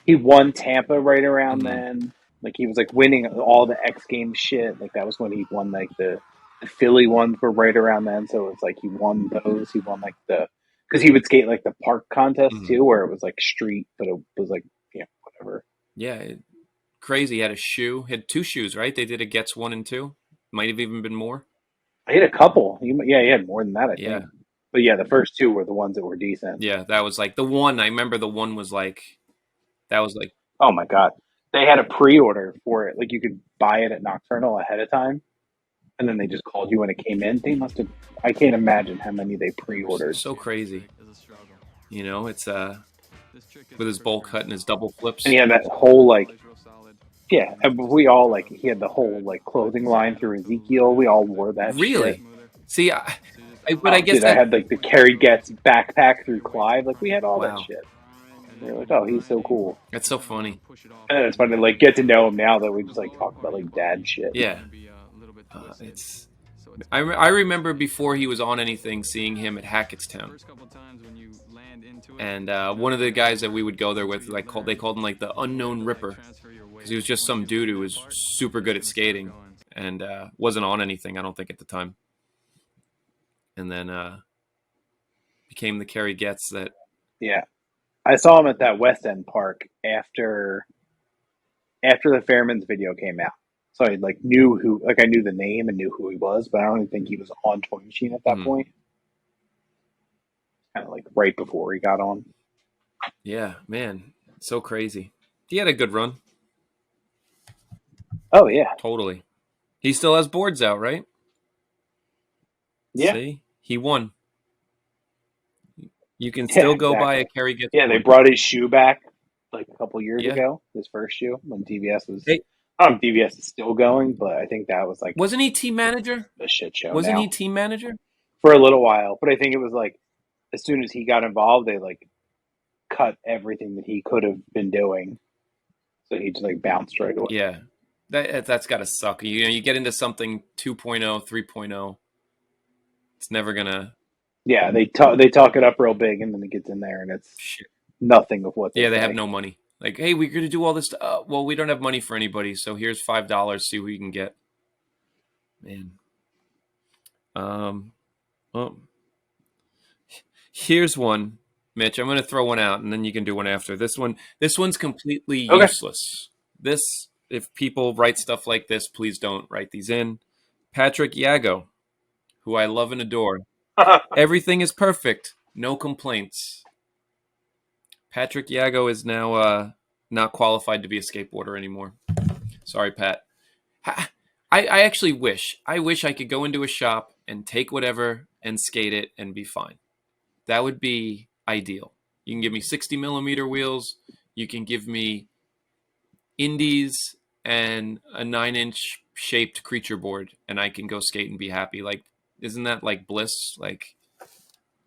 he won Tampa right around Mm-hmm. then. Like he was like winning all the X Games shit. Like that was when he won like the Philly ones were right around then. So it's like he won those. He won like because he would skate like the park contest Mm-hmm. too, where it was like street, but it was like whatever. Yeah, crazy. He had a shoe. He had two shoes, right? They did a Gets 1 and 2. Might have even been more. I had a couple. He had more than that, I Yeah, think. But yeah, the first two were the ones that were decent. yeah. That was like the one. I remember the one was like, that was like, Oh my god, they had a pre-order for it. Like you could buy it at Nocturnal ahead of time, and then they just called you when it came in. They must have. I can't imagine how many they pre-ordered. so crazy. It's with his bowl cut and his double flips. And he had that whole like, yeah, and we all like. He had the whole like clothing line through Ezekiel. We all wore that. Really? Shit. See, but I guess dude, I had like the Kerry Getz backpack through Clive. Like we had all that wow, shit. You're like, oh, he's so cool. that's so funny. And it's funny to like get to know him now that we just like talk about like dad shit. Yeah, it's. I remember before he was on anything, seeing him at Hackettstown, and one of the guys that we would go there with, they called him like the Unknown Ripper, because he was just some dude who was super good at skating and wasn't on anything, I don't think, at the time, and then became the Kerry Getz that. Yeah, I saw him at that West End park after the Fairman's video came out. So I like knew who, like I knew the name and knew who he was, but I don't even think he was on Toy Machine at that point. Kind of like right before he got on. Yeah, man, so crazy. He had a good run. Oh yeah, Totally. He still has boards out, right? yeah, See? He won. You can yeah, still go buy a exactly. Kerry Gets Yeah, they board. brought his shoe back like a couple years Yeah. ago. His first shoe when DVS was. Hey, I don't know if DVS is still going, but I think that was like wasn't he team manager? a shit show Wasn't he now team manager? for a little while. But I think it was like as soon as he got involved, they like cut everything that he could have been doing, so he just like bounced right away. Yeah. That's got to suck. You get into something 2.0, 3.0. It's never going to Yeah, they talk it up real big, and then it gets in there, and it's shit. nothing of what they Yeah, they have say. no money. Like, hey, we're going to do all this. Well, we don't have money for anybody, so here's $5. See who you can get. Man. Well, here's one, Mitch. I'm going to throw one out, and then you can do one after. This one's completely Okay. useless. If people write stuff like this, please don't write these in. Patrick Yago, who I love and adore. Everything is perfect. No complaints. Patrick Yago is now not qualified to be a skateboarder anymore. Sorry, Pat. I actually wish. I wish I could go into a shop and take whatever and skate it and be fine. That would be ideal. You can give me 60 millimeter wheels. You can give me indies and a 9-inch shaped creature board, and I can go skate and be happy. Like, isn't that like bliss? Like,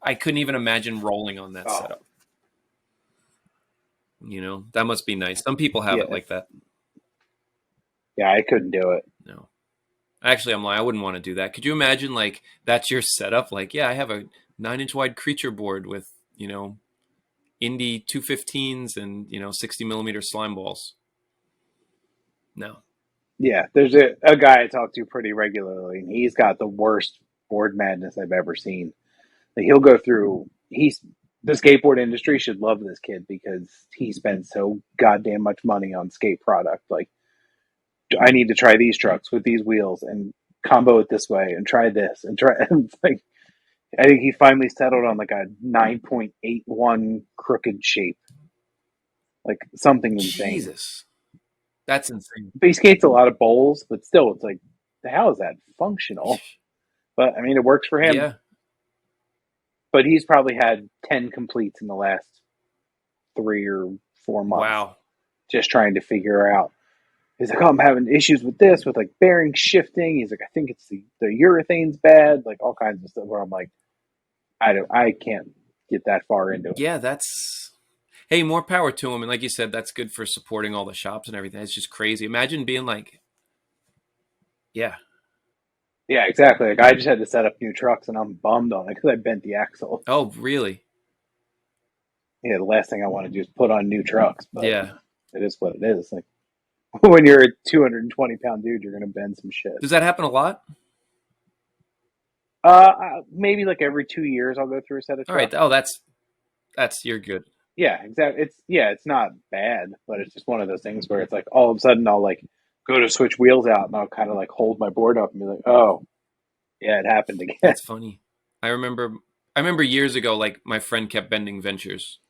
I couldn't even imagine rolling on that setup. That must be nice. Some people have it like that. Yeah, I couldn't do it. No. Actually, I'm lying. I wouldn't want to do that. Could you imagine, like, that's your setup? Like, yeah, I have a 9-inch wide creature board with, Indy 215s and, 60 millimeter slime balls. No. Yeah, there's a guy I talk to pretty regularly, and he's got the worst board madness I've ever seen. Like, he'll go through. The skateboard industry should love this kid because he spends so goddamn much money on skate product. Like, I need to try these trucks with these wheels and combo it this way and try this and try. And it's like, I think he finally settled on like a 9.81 crooked shape, like something insane. Jesus. That's insane. But he skates a lot of bowls, but still, it's like, how is that functional? But I mean, it works for him. Yeah. But he's probably had 10 completes in the last 3 or 4 months. Wow. Just trying to figure out. He's like, oh, I'm having issues with this, with like bearing shifting. He's like, I think it's the urethane's bad, like all kinds of stuff. Where I'm like, I can't get that far into it. Yeah, hey, more power to him. And like you said, that's good for supporting all the shops and everything. It's just crazy. Imagine being like, yeah. Yeah, exactly. Like, I just had to set up new trucks, and I'm bummed on it because I bent the axle. Oh, really? Yeah, the last thing I want to do is put on new trucks. But yeah. It is what it is. Like, when you're a 220-pound dude, you're going to bend some shit. Does that happen a lot? Maybe like every 2 years I'll go through a set of trucks. All right. Oh, that's you're good. Yeah, exactly. It's not bad, but it's just one of those things where it's like all of a sudden I'll like go to switch wheels out and I'll kind of like hold my board up and be like, oh, yeah, it happened again. That's funny. I remember years ago, like my friend kept bending Ventures,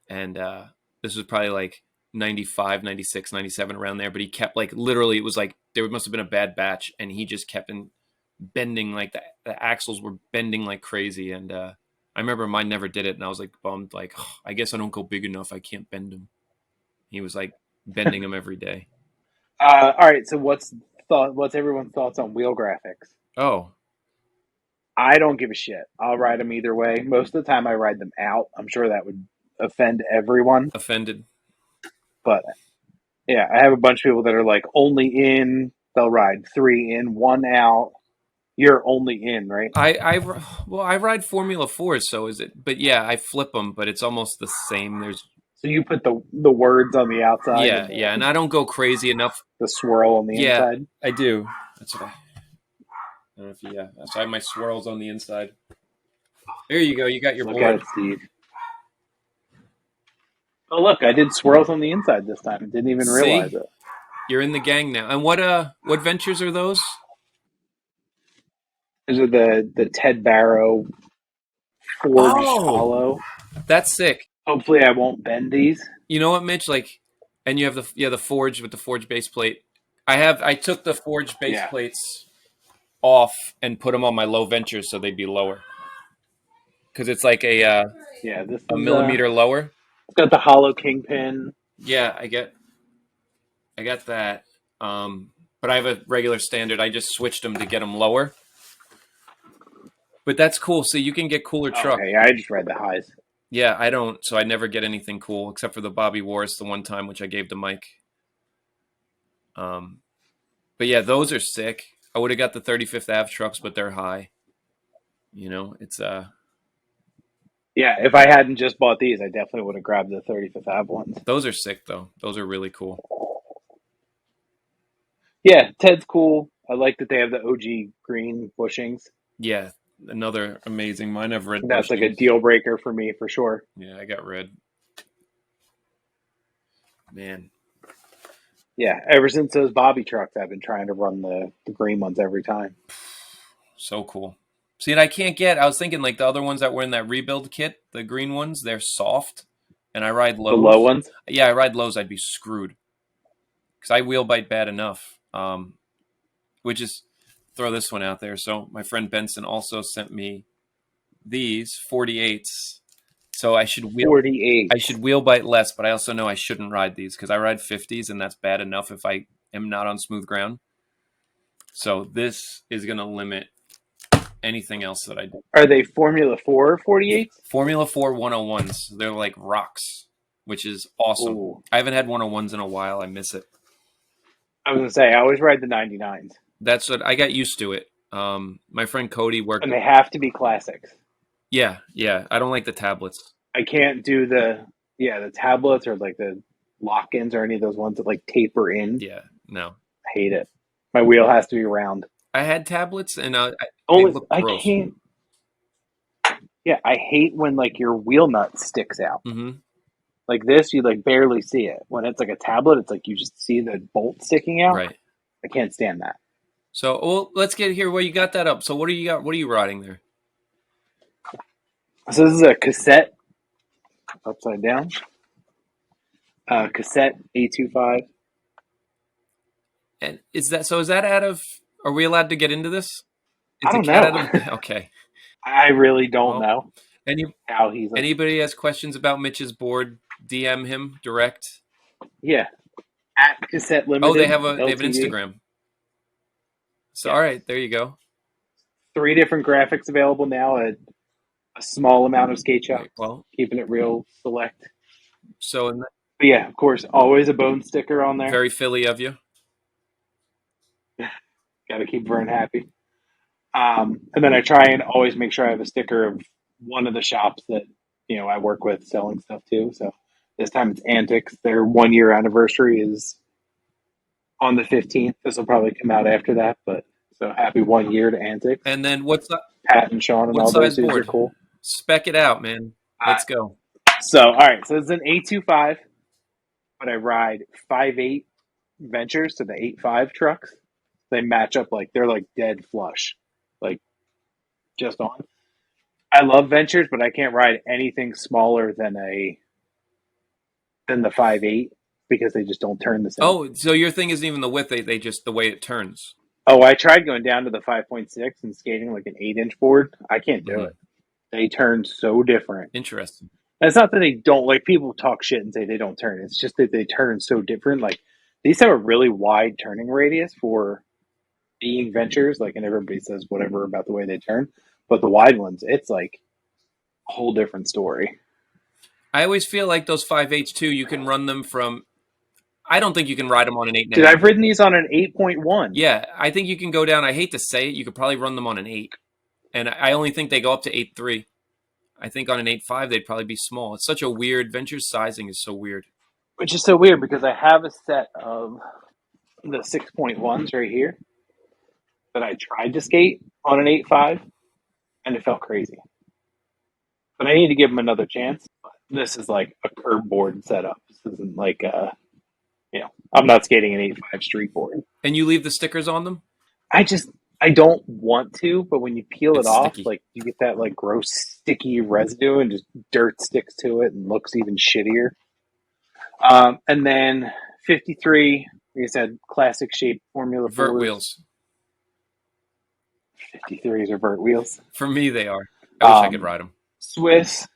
and this was probably like 95, 96, 97 around there. But he kept like literally, it was like there must have been a bad batch, and he just kept bending like the axles were bending like crazy, and I remember mine never did it, and I was like bummed, like, oh, I guess I don't go big enough. I can't bend them. He was like bending them every day. All right, so what's everyone's thoughts on wheel graphics? Oh, I don't give a shit. I'll ride them either way. Most of the time I ride them out. I'm sure that would offend everyone. Offended. But yeah, I have a bunch of people that are like only in, they'll ride 3 in, 1 out. You're only in, right? I ride Formula 4s, so is it? But yeah, I flip them, but it's almost the same. So you put the words on the outside. Yeah, and I don't go crazy enough. The swirl on the inside. Yeah, I do. That's what I don't know if you. Yeah, so I have my swirls on the inside. There you go. You got your Look board. at it, Steve. Oh, look! I did swirls on the inside this time. Didn't even realize it. You're in the gang now. And what ventures are those? Those are the Ted Barrow forged hollow. That's sick. Hopefully, I won't bend these. You know what, Mitch? Like, and you have the forge with the forge base plate. I took the forged base Yeah. plates off and put them on my low ventures so they'd be lower. Because it's like Yeah, this a is millimeter lower. it's got the hollow kingpin. Yeah, I got that. But I have a regular standard. I just switched them to get them lower. But that's cool. So you can get cooler trucks. Okay, yeah, I just read the highs. Yeah, I don't. So I never get anything cool except for the Bobby Wars the one time, which I gave to Mike. But yeah, those are sick. I would have got the 35th Ave trucks, but they're high. You know, it's Yeah, if I hadn't just bought these, I definitely would have grabbed the 35th Ave ones. those are sick though. Those are really cool. Yeah, Ted's cool. I like that they have the OG green bushings. Yeah, another amazing. Mine have red. That's like a bushings. deal breaker for me for sure. Yeah, I got red. Man, Yeah, ever since those Bobby trucks, I've been trying to run the green ones every time. so cool. See, and I can't get. I was thinking like the other ones that were in that rebuild kit, the green ones, they're soft, and I ride lows. The low ones? Yeah, I ride lows. I'd be screwed because I wheel bite bad enough. Which is throw this one out there. So my friend Benson also sent me these 48s. So I should wheel 48. I should wheel bite less, but I also know I shouldn't ride these because I ride 50s and that's bad enough if I am not on smooth ground. So this is going to limit anything else that I do. Are they Formula 4 48s? Formula 4 101s. They're like rocks, which is awesome. Ooh. I haven't had 101s in a while. I miss it. I was going to say, I always ride the 99s. That's what I got used to it. My friend Cody worked. And they have to be classics. Yeah. I don't like the tablets. I can't do the tablets or like the lock-ins or any of those ones that like taper in. Yeah, no. I hate it. My wheel has to be round. I had tablets and they Only look I gross. can't. Yeah, I hate when like your wheel nut sticks out. Mm-hmm. Like this, you like barely see it. When it's like a tablet, it's like you just see the bolt sticking out. Right. I can't stand that. So, well, let's get here where you got that up. So, what do you got? What are you riding there? So this is a cassette, upside down. Cassette A25. And is that out of? Are we allowed to get into this? Is I don't the cat know. out of, okay. I really don't know how he's. Anybody has questions about Mitch's board? DM him direct. Yeah, at Cassette Limited. Oh, they have an LTD. Instagram. So, Yeah. all right, there you go. 3 different graphics available now at a small amount of skate shops. Well, Keeping it real select. so But yeah, of course, always a bone sticker on there. very Philly of you. Got to keep Vern happy. And then I try and always make sure I have a sticker of one of the shops that I work with selling stuff too. So this time it's Antics. Their 1-year anniversary is on the 15th. This will probably come out after that, but so happy 1 year to Antics. And then what's that? Pat and Sean and What all those size dudes board? are cool. Spec it out, man. Let's go. So all right, so it's an 825, but I ride 5.8 Ventures to the 8.5 trucks. They match up like they're like dead flush, like just on. I love Ventures, but I can't ride anything smaller than the 5.8 because they just don't turn the same. Oh, so your thing isn't even the width; they just the way it turns. Oh, I tried going down to the 5.6 and skating like an 8-inch board. I can't do it. They turn so different. Interesting. And it's not that they don't, like, people talk shit and say they don't turn. It's just that they turn so different. Like, these have a really wide turning radius for being Ventures. Like, and everybody says whatever about the way they turn. But the wide ones, it's like a whole different story. I always feel like those 5.8s too. You can run them from. I don't think you can ride them on an 8.5. Dude, I've ridden these on an 8.1. Yeah, I think you can go down. I hate to say it, you could probably run them on an 8, and I only think they go up to 8.3. I think on an 8.5 they'd probably be small. It's such a weird. Ventures sizing is so weird. Which is so weird because I have a set of the 6.1s right here that I tried to skate on an 8.5, and it felt crazy. But I need to give them another chance. This is like a curb board setup. This isn't like I'm not skating an 8.5 street board. And you leave the stickers on them? I don't want to, but when you peel It's it off, sticky. like you get that like gross sticky residue and just dirt sticks to it and looks even shittier. And then 53 Like I said, classic shape Formula Vert 4s. wheels. 53s are vert wheels. For me, they are. I wish I could ride them. Swiss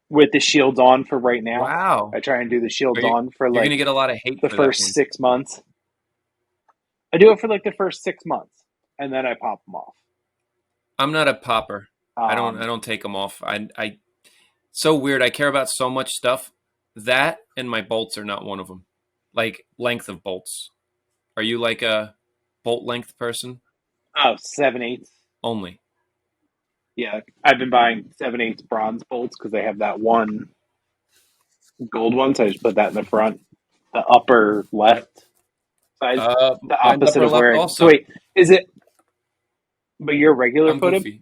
with the shields on for right now. Wow. I try and do the shields Are you, on for you're going like to get a lot of hate the for that first one. 6 months. I do it for like the first 6 months, and then I pop them off. I'm not a popper. I don't take them off. So weird. I care about so much stuff. That and my bolts are not one of them. Like length of bolts. Are you like a bolt length person? Oh, 7/8. Only. Yeah, I've been buying 7/8 bronze bolts because they have that one gold one, so I just put that in the front, the upper left side, the Mine's opposite upper of left where. So also. wait, is it? But you're regular I'm footed. goofy.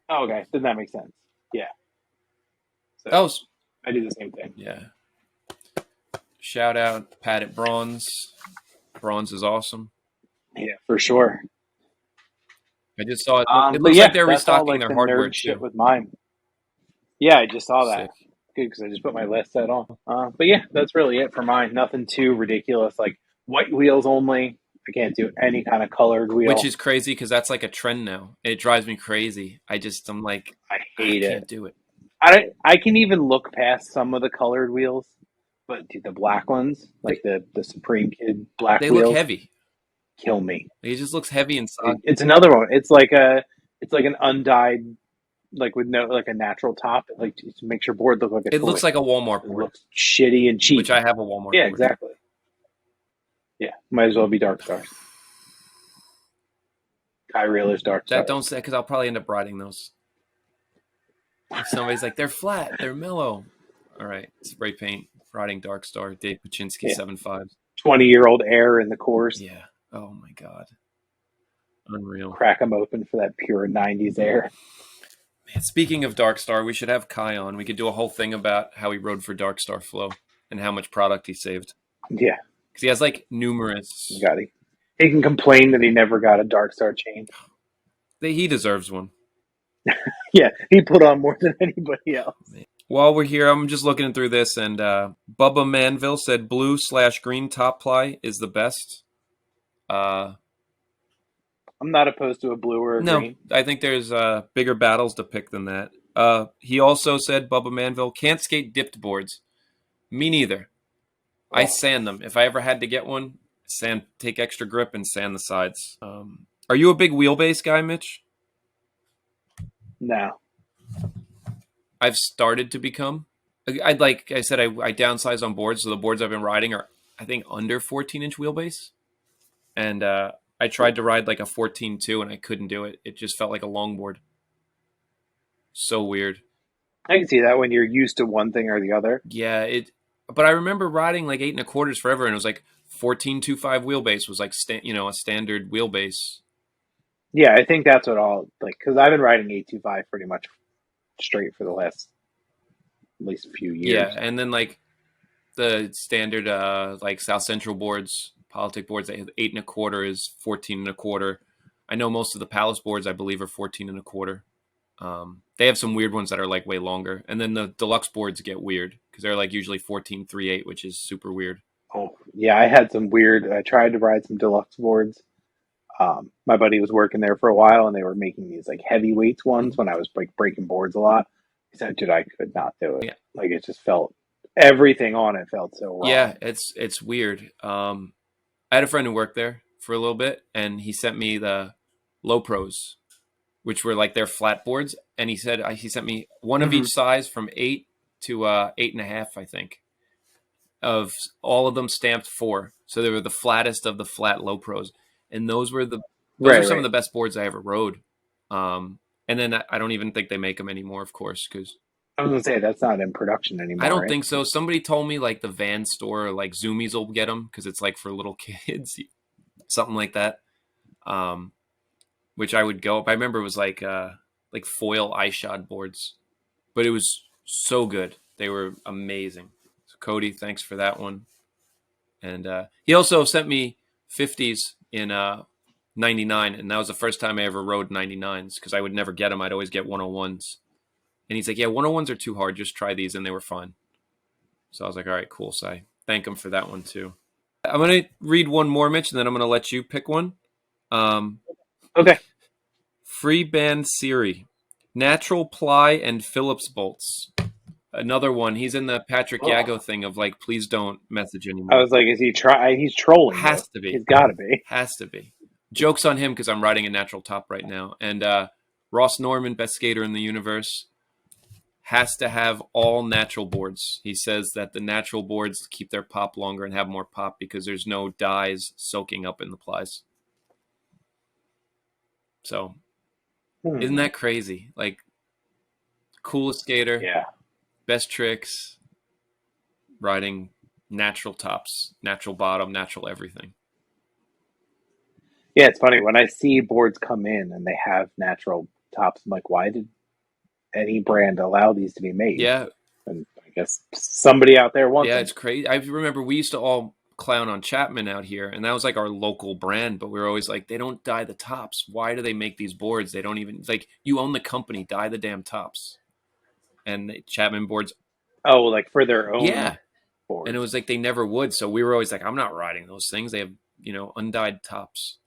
Oh, okay, then that makes sense. Yeah. So Oh, I do the same thing. yeah. Shout out Padded Bronze. Bronze is awesome. Yeah, for sure. I just saw it. It But looks yeah, like they're that's all restocking like their the hardware nerd shit too. with mine. Yeah, I just saw Sick. that. Good, because I just put my last set on. But yeah, that's really it for mine. Nothing too ridiculous. Like white wheels only. I can't do any kind of colored wheel. Which is crazy because that's like a trend now. It drives me crazy. I'm like, I hate can't it. do it. I can even look past some of the colored wheels, but dude, the black ones, like the Supreme Kid black They wheels, look heavy. kill me. It just looks heavy inside. It's another one. It's like an undyed, like with no like a natural top. It like just makes your board look like a toy. It looks like a Walmart It board, looks shitty and cheap. which I have a Walmart Yeah, board. exactly. Yeah, might as well be Dark Stars. Kai Reeler's Dark Stars. That don't say because I'll probably end up riding those. If somebody's like, they're flat, they're mellow. All right, spray paint, riding Dark Star, Dave Paczynski, 7.5. 20-year-old air in the cores. Yeah. Oh my god. Unreal. Crack them open for that pure 90s air. Man, speaking of Dark Star, we should have Kai on. We could do a whole thing about how he rode for Dark Star Flow and how much product he saved. Yeah. Because he has like numerous. He can complain that he never got a Dark Star chain. He deserves one. Yeah, he put on more than anybody else. While we're here, I'm just looking through this, and Bubba Manville said blue/green top ply is the best. I'm not opposed to a blue or a green. No, I think there's bigger battles to pick than that. He also said, Bubba Manville, can't skate dipped boards. Me neither. Oh. I sand them. If I ever had to get one, take extra grip and sand the sides. Are you a big wheelbase guy, Mitch? No. I've started to become. Like I said, I downsized on boards, so the boards I've been riding are, I think, under 14-inch wheelbase. And I tried to ride like a 14.2 and I couldn't do it. It just felt like a longboard. So weird. I can see that when you're used to one thing or the other. Yeah, but I remember riding like 8 1/4s forever, and it was like 14.25 wheelbase was like a standard wheelbase. Yeah, I think that's what because I've been riding 825 pretty much straight for the last at least few years. Yeah, and then like the standard like South Central boards, Politic boards, 8 1/4 is 14 1/4. I know most of the Palace boards, I believe, are 14 1/4. They have some weird ones that are like way longer, and then the deluxe boards get weird because they're like usually 14.38, which is super weird. Oh yeah, I tried to ride some deluxe boards. My buddy was working there for a while, and they were making these like heavyweights ones when I was like breaking boards a lot. He said, "Dude, I could not do it. Yeah. Like it just felt everything on it felt so wrong." Yeah, it's weird. I had a friend who worked there for a little bit, and he sent me the Low Pros, which were like their flat boards, and he said he sent me one of each size from 8 to 8.5, I think, of all of them stamped 4. So they were the flattest of the flat Low Pros, and those were some of the best boards I ever rode. And then I don't even think they make them anymore, of course, because I was gonna say that's not in production anymore. I don't think so. Somebody told me like the Van store, like Zoomies will get them because it's like for little kids, something like that. Which I would go. I remember it was like foil iShod boards, but it was so good. They were amazing. So Cody, thanks for that one. And he also sent me 50s in 99, and that was the first time I ever rode 99s because I would never get them. I'd always get 101s. And he's like, yeah, 101s are too hard. Just try these. And they were fun. So I was like, all right, cool. So I thank him for that one too. I'm going to read one more, Mitch, and then I'm going to let you pick one. Okay. Free band Siri. Natural ply and Phillips bolts. Another one. He's in the Patrick Yago thing of like, please don't message I anymore. was like, is he he's trolling you. Has to be. He's got to be. Has to be. Joke's on him because I'm riding a natural top right now. And Ross Norman, best skater in the universe, has to have all natural boards. He says that the natural boards keep their pop longer and have more pop because there's no dyes soaking up in the plies. So, isn't that crazy? Like, coolest skater, Yeah. best tricks, riding natural tops, natural bottom, natural everything. Yeah, it's funny when I see boards come in and they have natural tops. I'm like, why did any brand allow these to be made? Yeah. And I guess somebody out there wants Yeah, them. it's crazy. I remember we used to all clown on Chapman out here, and that was like our local brand, but we were always like, they don't dye the tops. Why do they make these boards? They don't even, it's like, you own the company, dye the damn tops. And Chapman boards. Oh, like for their own Yeah. boards. And it was like they never would. So we were always like, I'm not riding those things. They have, undyed tops.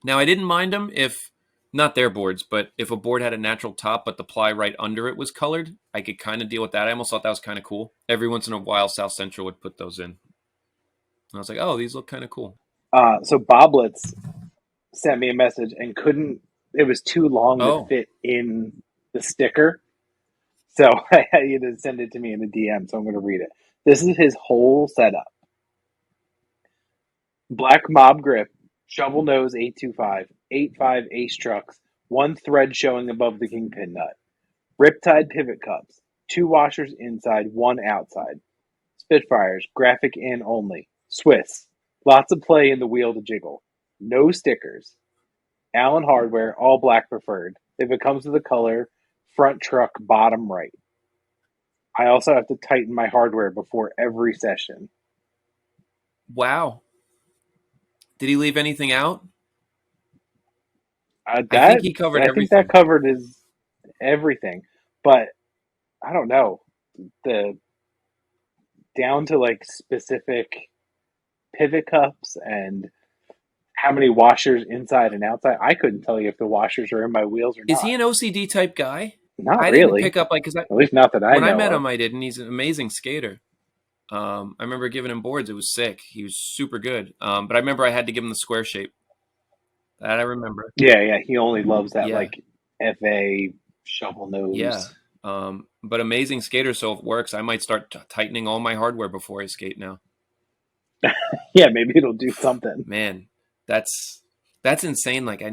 Now, I didn't mind them if, not their boards, but if a board had a natural top, but the ply right under it was colored, I could kind of deal with that. I almost thought that was kind of cool. Every once in a while, South Central would put those in. And I was like, oh, these look kind of cool. So Boblets sent me a message and it was too long to fit in the sticker. So I had you to send it to me in the DM, so I'm going to read it. This is his whole setup. Black Mob Grip, Shovel Nose 825, 85 Ace Trucks, one thread showing above the kingpin nut. Riptide Pivot Cups, 2 washers inside, 1 outside. Spitfires, graphic in only. Swiss, lots of play in the wheel to jiggle. No stickers. Allen Hardware, all black preferred. If it comes to the color, front truck, bottom right. I also have to tighten my hardware before every session. Wow. Did he leave anything out? I think he covered everything. I think that covered his everything. But I don't know. Down to like specific pivot cups and how many washers inside and outside. I couldn't tell you if the washers are in my wheels or not. Is he an OCD type guy? Not I really. didn't pick up because at least not that I know. When I met of. him, I did, and he's an amazing skater. I remember giving him boards. It was sick. He was super good. But I remember I had to give him the square shape. That I remember. Yeah. He only loves that like FA shovel nose. Yeah. But amazing skater. So if it works, I might start tightening all my hardware before I skate now. Yeah, maybe it'll do something. Man, that's insane. Like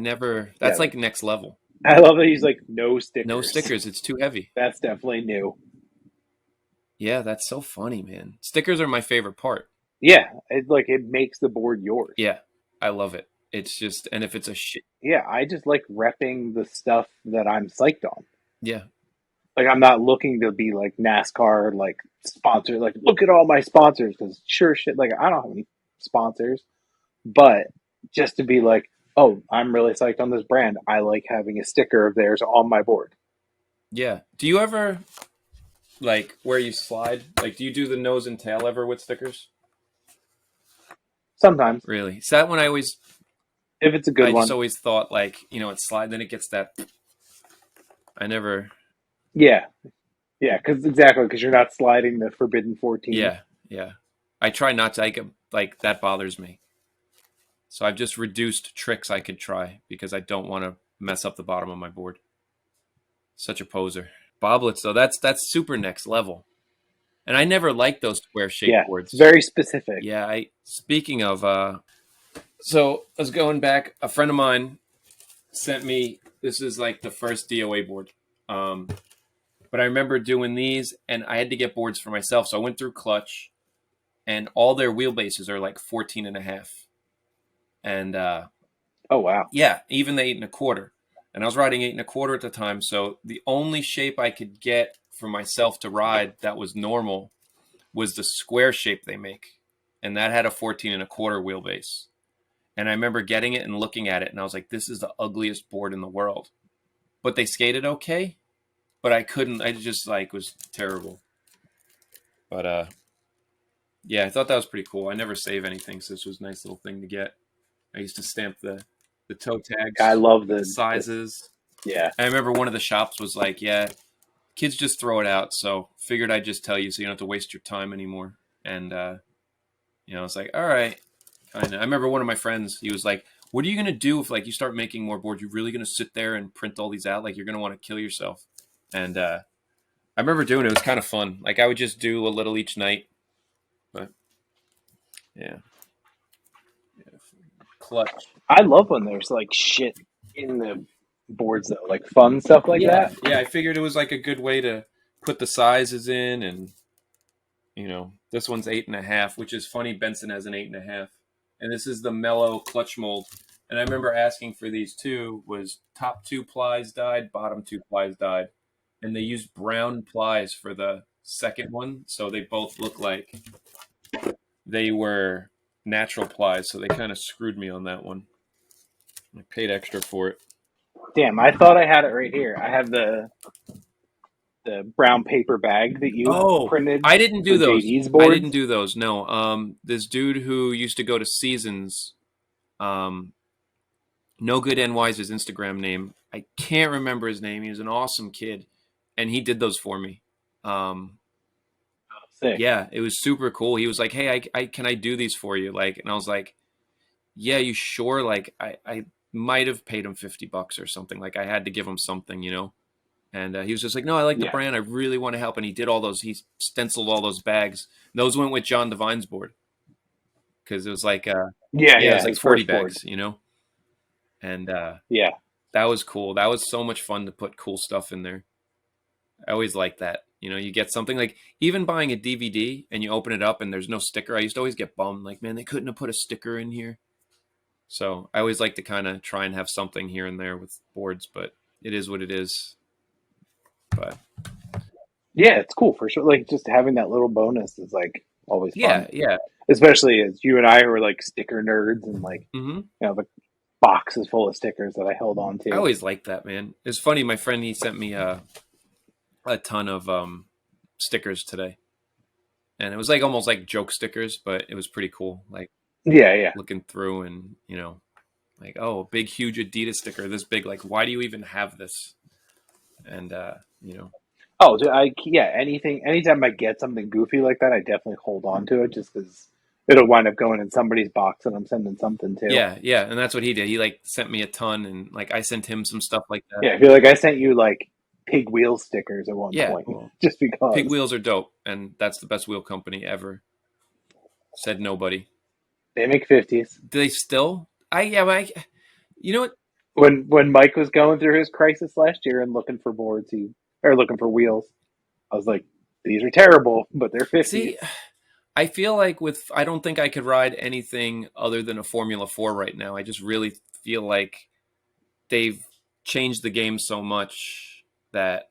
that's like next level. I love that he's like, no stickers. No stickers. It's too heavy. That's definitely new. Yeah, that's so funny, man. Stickers are my favorite part. Yeah, it makes the board yours. Yeah, I love it. It's just, and if it's a shit. Yeah, I just like repping the stuff that I'm psyched on. Yeah. Like, I'm not looking to be like NASCAR, like sponsor, like look at all my sponsors, because sure shit, like I don't have any sponsors, but just to be like, oh, I'm really psyched on this brand. I like having a sticker of theirs on my board. Yeah. Do you ever, like, where you slide, like, do you do the nose and tail ever with stickers? Sometimes. Really? Is that when I always, if it's a good one. I just always thought, like, it's slide, then it gets that, I never. Yeah. Yeah, because you're not sliding the Forbidden 14. Yeah. I try not to, like, that bothers me. So I've just reduced tricks I could try because I don't want to mess up the bottom of my board. Such a poser. Boblets, though, that's super next level. And I never liked those square shaped boards. It's very specific. Yeah, speaking of, so I was going back, a friend of mine sent me, this is like the first DOA board. But I remember doing these, and I had to get boards for myself. So I went through Clutch, and all their wheelbases are like 14 and a half. And oh wow, yeah, even the 8 1/4. And I was riding 8 1/4 at the time, so the only shape I could get for myself to ride that was normal was the square shape they make, and that had a 14 1/4 wheelbase. And I remember getting it and looking at it, and I was like, "This is the ugliest board in the world." But they skated okay, but I couldn't. I just like was terrible. But Yeah, I thought that was pretty cool. I never save anything, so this was a nice little thing to get. I used to stamp the toe I tags love with the the sizes. yeah. I remember one of the shops was like, "Yeah, kids just throw it out." So figured I'd just tell you so you don't have to waste your time anymore. And you know, it's like, all right, kind of. I remember one of my friends. He was like, "What are you gonna do if like you start making more boards? You're really gonna sit there and print all these out? Like you're gonna want to kill yourself?" And I remember doing it. It was kind of fun. Like I would just do a little each night. But yeah, clutch. I love when there's like shit in the boards though, like fun stuff like Yeah, that. yeah. I figured it was like a good way to put the sizes in, and you know, this one's 8.5, which is funny. Benson has an 8.5, and this is the mellow clutch mold. And I remember asking for these two. Was top two plies dyed, bottom two plies dyed, and they used brown plies for the second one, so they both look like they were natural plies. So they kind of screwed me on that one. I paid extra for it. Damn, I thought I had it right here. I have the brown paper bag that you Oh, printed I didn't do for those. JD's I boards. didn't do those. No. This dude who used to go to Seasons, um, No Good NY's his Instagram name. I can't remember his name. He was an awesome kid, and he did those for me. Um, Sick. yeah, it was super cool. He was like, "Hey, I can I do these for you?" Like, and I was like, "Yeah, you sure?" Like, I might have paid him $50 or something. Like, I had to give him something, you know. And he was just like, "No, I like the Yeah. brand. I really want to help." And he did all those. He stenciled all those bags. And those went with John Devine's board because it was like, Yeah, yeah, it yeah, was like his 40 first board. bags, you know. And Yeah. that was cool. That was so much fun to put cool stuff in there. I always like that. You know, you get something like even buying a DVD and you open it up and there's no sticker. I used to always get bummed, like, man, they couldn't have put a sticker in here. So I always like to kind of try and have something here and there with boards, but it is what it is. But Yeah, it's cool for sure. Like just having that little bonus is like always yeah, fun. yeah. Especially as you and I who are like sticker nerds and like Hmm. the box is full of stickers that I held on I to. always liked that, man. It's funny. My friend, he sent me a ton of stickers today, and it was like almost like joke stickers, but it was pretty cool. Like Yeah, yeah. looking through and you know, like, oh, big huge Adidas sticker, this big. Like, why do you even have this? And you know, Oh, so anytime I get something goofy like that, I definitely hold on to it just because it'll wind up going in somebody's box and I'm sending something too. yeah, yeah, and that's what he did. He like sent me a ton, and like I sent him some stuff like that. Yeah, I feel like I sent you like pig wheel stickers at one Yeah, point well, just pig because wheels are dope, and that's the best wheel company ever. Said nobody. they make 50s. Do they still? You know what? When Mike was going through his crisis last year and looking for boards, or looking for wheels, I was like, these are terrible, but they're 50s. See, I feel like I don't think I could ride anything other than a Formula 4 right now. I just really feel like they've changed the game so much that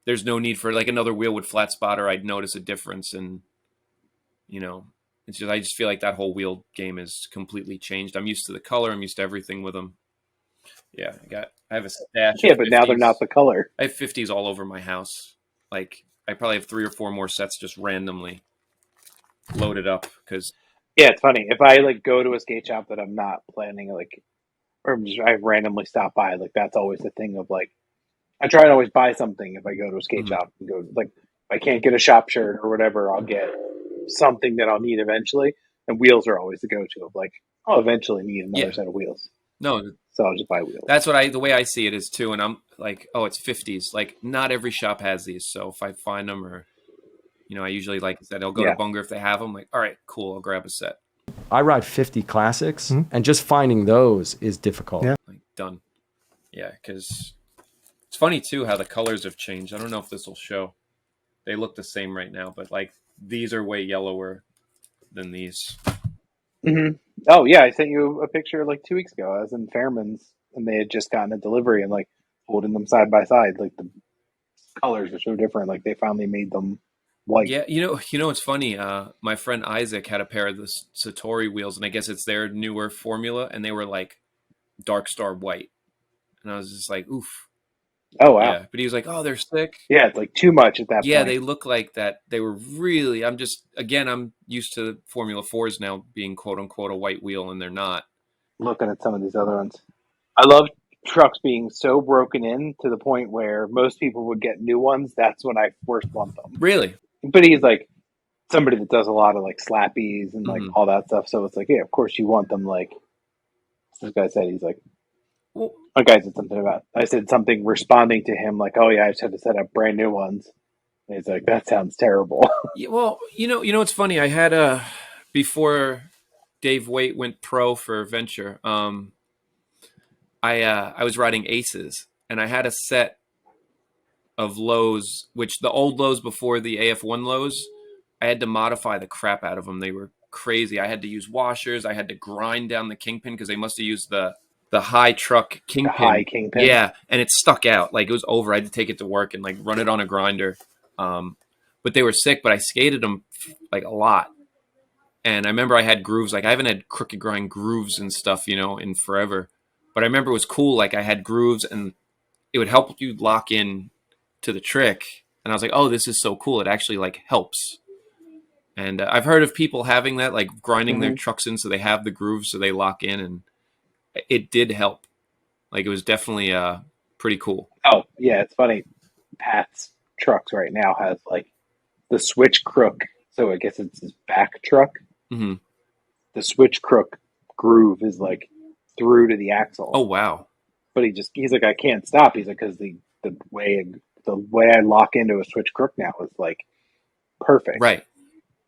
there's no need for like another wheel with flat spotter. I'd notice a difference. And, you know, I just feel like that whole wheel game is completely changed. I'm used to the color. I'm used to everything with them. Yeah, I have a stash Yeah, of but now they're 50s. not the color. I have 50s all over my house. Like, I probably have 3 or 4 more sets just randomly loaded up because Yeah, it's funny. If I like go to a skate shop that I'm not planning, like, or I randomly stop by, like that's always the thing of like, I try and always buy something if I go to a skate shop and go like, if I can't get a shop shirt or whatever, I'll get something that I'll need eventually. And wheels are always the go-to of like, I'll eventually need another yeah, set of wheels, no, so I'll just buy wheels. that's the way I see it is too. And I'm like, oh, it's 50s. Like, not every shop has these. So if I find them or, you know, I usually, like I said, I'll go to Yeah, Bunger if they have them. Like, all right, cool, I'll grab a set. I ride 50 classics, and just finding those is difficult. Yeah. Like, done. Yeah, because it's funny too how the colors have changed. I don't know if this will show. They look the same right now, but like these are way yellower than these. Oh yeah, I sent you a picture like 2 weeks ago. I was in Fairman's and they had just gotten a delivery and like holding them side by side. Like the colors are so different. Like they finally made them white. Yeah, you know, it's funny. My friend Isaac had a pair of the Satori wheels, and I guess it's their newer formula, and they were like dark star white, and I was just like, oof. Oh wow. Yeah, but he was like, "Oh, they're sick." Yeah, it's like too much at that Yeah, point. they look like that. They were really. I'm used to Formula 4s now being quote unquote a white wheel, and they're not. Looking at some of these other ones. I love trucks being so broken in to the point where most people would get new ones. That's when I first want them. Really? But he's like somebody that does a lot of like slappies and like Mhm. all that stuff. So it's like, yeah, of course you want them. Like this guy said, he's like, Well, my guy said something about, I said something responding to him like, oh yeah, I just had to set up brand new ones. And he's like, that sounds terrible. yeah, well, what's funny? I had before Dave Waite went pro for Venture. I was riding Aces, and I had a set of lows, which the old lows before the AF1 lows, I had to modify the crap out of them. They were crazy. I had to use washers. I had to grind down the kingpin because they must have used the high truck kingpin. The high kingpin. Yeah, and it stuck out. Like it was over. I had to take it to work and like run it on a grinder. But they were sick, but I skated them like a lot. And I remember I had grooves. Like I haven't had crooked grind grooves and stuff, in forever. But I remember it was cool. Like I had grooves and it would help you lock in to the trick. And I was like, oh, this is so cool. It actually like helps. And I've heard of people having that, like grinding their trucks in so they have the grooves so they lock in. And it did help. Like it was definitely pretty cool. Oh, yeah, it's funny. Pat's trucks right now has like the switch crook. So I guess it's his back truck. Mm-hmm. The switch crook groove is like through to the axle. Oh, wow. But he's like, I can't stop. He's like, because the way I lock into a switch crook now is like perfect. Right.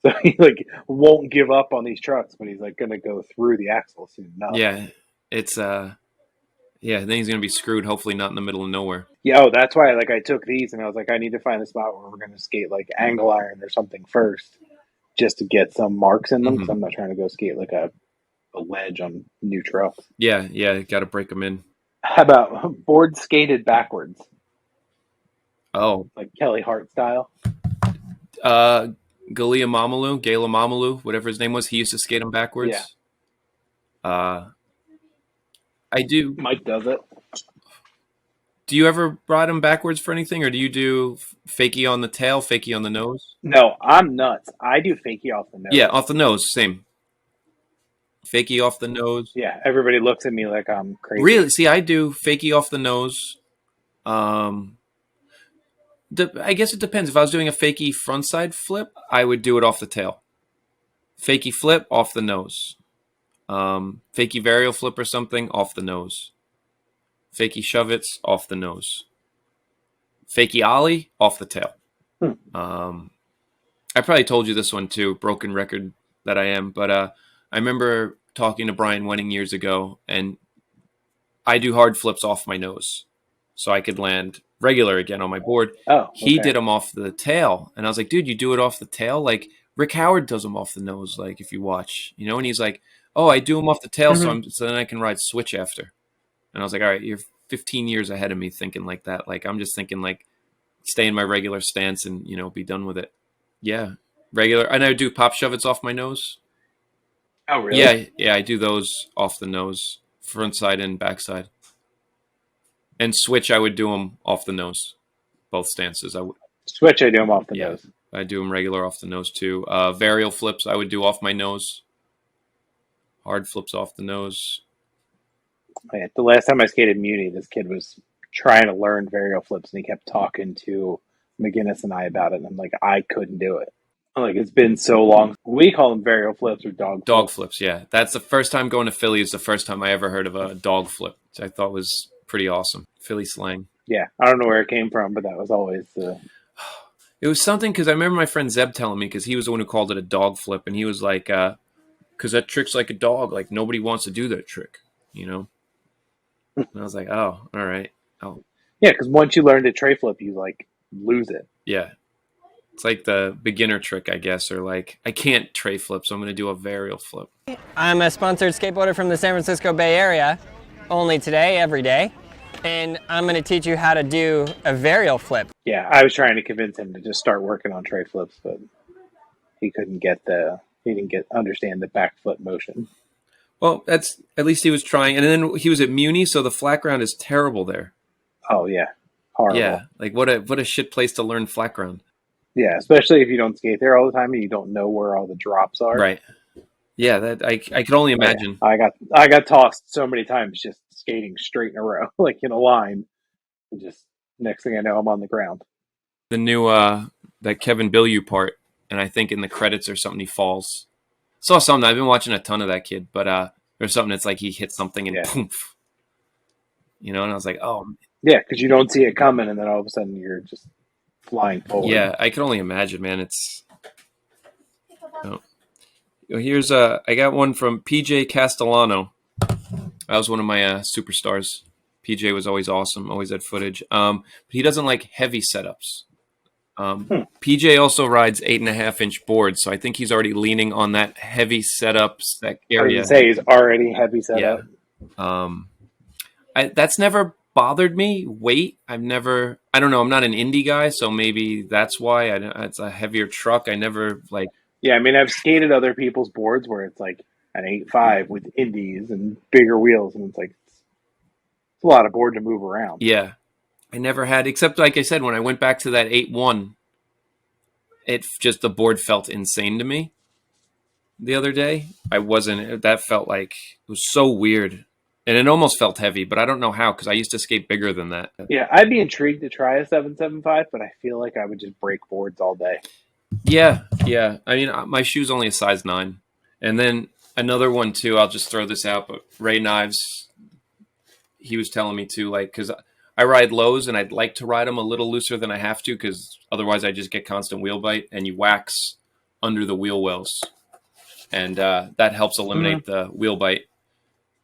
So he like won't give up on these trucks, but he's like going to go through the axle soon enough. Yeah. It's then he's gonna be screwed. Hopefully not in the middle of nowhere. Yeah, oh, that's why like I took these and I was like, I need to find a spot where we're gonna skate like angle iron or something first, just to get some marks in them. Because I'm not trying to go skate like a ledge on new trucks. Yeah, got to break them in. How about board skated backwards? Oh, Like Kelly Hart style. Galia Mamalu, whatever his name was, he used to skate them backwards. Yeah. I do. Mike does it. Do you ever ride them backwards for anything, or do you do fakie on the tail, fakie on the nose? No, I'm nuts. I do fakie off the nose. Yeah, off the nose, same. Fakie off the nose. Yeah, everybody looks at me like I'm crazy. Really? See, I do fakie off the nose. I guess it depends. If I was doing a fakie frontside flip, I would do it off the tail. Fakie flip off the nose. Fakie varial flip or something off the nose. Fakie shove it's off the nose. Fakie ollie off the tail. I probably told you this one too, broken record that I am, but I remember talking to Brian Wenning years ago, and I do hard flips off my nose so I could land regular again on my board. Oh, okay. He did them off the tail, and I was like, dude, you do it off the tail? Like Rick Howard does them off the nose, like if you watch, and he's like, oh, I do them off the tail so then I can ride switch after. And I was like, all right, you're 15 years ahead of me thinking like that. Like I'm just thinking like stay in my regular stance and, be done with it. Yeah, regular. And I do pop shove it's off my nose. Oh, really? Yeah, I do those off the nose, front side and back side. And switch, I would do them off the nose, both stances. I would switch. I do them off the nose. I do them regular off the nose too. Varial flips, I would do off my nose. Hard flips off the nose. Yeah, the last time I skated Muni, this kid was trying to learn varial flips, and he kept talking to McGinnis and I about it. And I'm like, I couldn't do it. I'm like, it's been so long. We call them varial flips or dog flips. Yeah, that's the first time going to Philly. Is the first time I ever heard of a dog flip, which I thought was pretty awesome. Philly slang. Yeah, I don't know where it came from, but that was always the. It was something because I remember my friend Zeb telling me because he was the one who called it a dog flip, and he was like, because that trick's like a dog. Like nobody wants to do that trick, And I was like, oh, all right. Oh, yeah, because once you learn to tray flip, you like lose it. Yeah, it's like the beginner trick, I guess, or like I can't tray flip, so I'm going to do a varial flip. I'm a sponsored skateboarder from the San Francisco Bay Area, only today, every day, and I'm going to teach you how to do a varial flip. Yeah, I was trying to convince him to just start working on tray flips, but he couldn't understand the back foot motion. Well, at least he was trying, and then he was at Muni, so the flat ground is terrible there. Oh yeah, Horrible. Yeah, like what a shit place to learn flat ground. Yeah, especially if you don't skate there all the time and you don't know where all the drops are. Right. Yeah, that I could only imagine. I got tossed so many times just skating straight in a row, like in a line. And just next thing I know, I'm on the ground. The new that Kevin Bilyeu part, and I think in the credits or something he falls. Saw something. I've been watching a ton of that kid, but there's something that's like he hits something and poof. You know, and I was like, oh. Yeah, because you don't see it coming, and then all of a sudden you're just flying forward. Yeah, I can only imagine, man. It's. Oh. Here's I got one from PJ Castellano. That was one of my superstars. PJ was always awesome, always had footage. But he doesn't like heavy setups. PJ also rides 8.5-inch boards, so I think he's already leaning on that heavy setups, that area. I was gonna say he's already heavy setup. Yeah. That's never bothered me. Weight, I don't know. I'm not an indie guy, so maybe that's why it's a heavier truck. I never like. Yeah, I mean, I've skated other people's boards where it's like an 8.5 with indies and bigger wheels, and it's like it's a lot of board to move around. Yeah, I never had, except like I said, when I went back to that 8.1, the board felt insane to me. The other day, that felt like it was so weird, and it almost felt heavy, but I don't know how because I used to skate bigger than that. Yeah, I'd be intrigued to try a 775, but I feel like I would just break boards all day. Yeah. I mean, my shoe's only a size 9. And then another one, too, I'll just throw this out, but Ray Knives, he was telling me, too, like, because I ride lows, and I'd like to ride them a little looser than I have to, because otherwise I just get constant wheel bite, and you wax under the wheel wells. And that helps eliminate the wheel bite.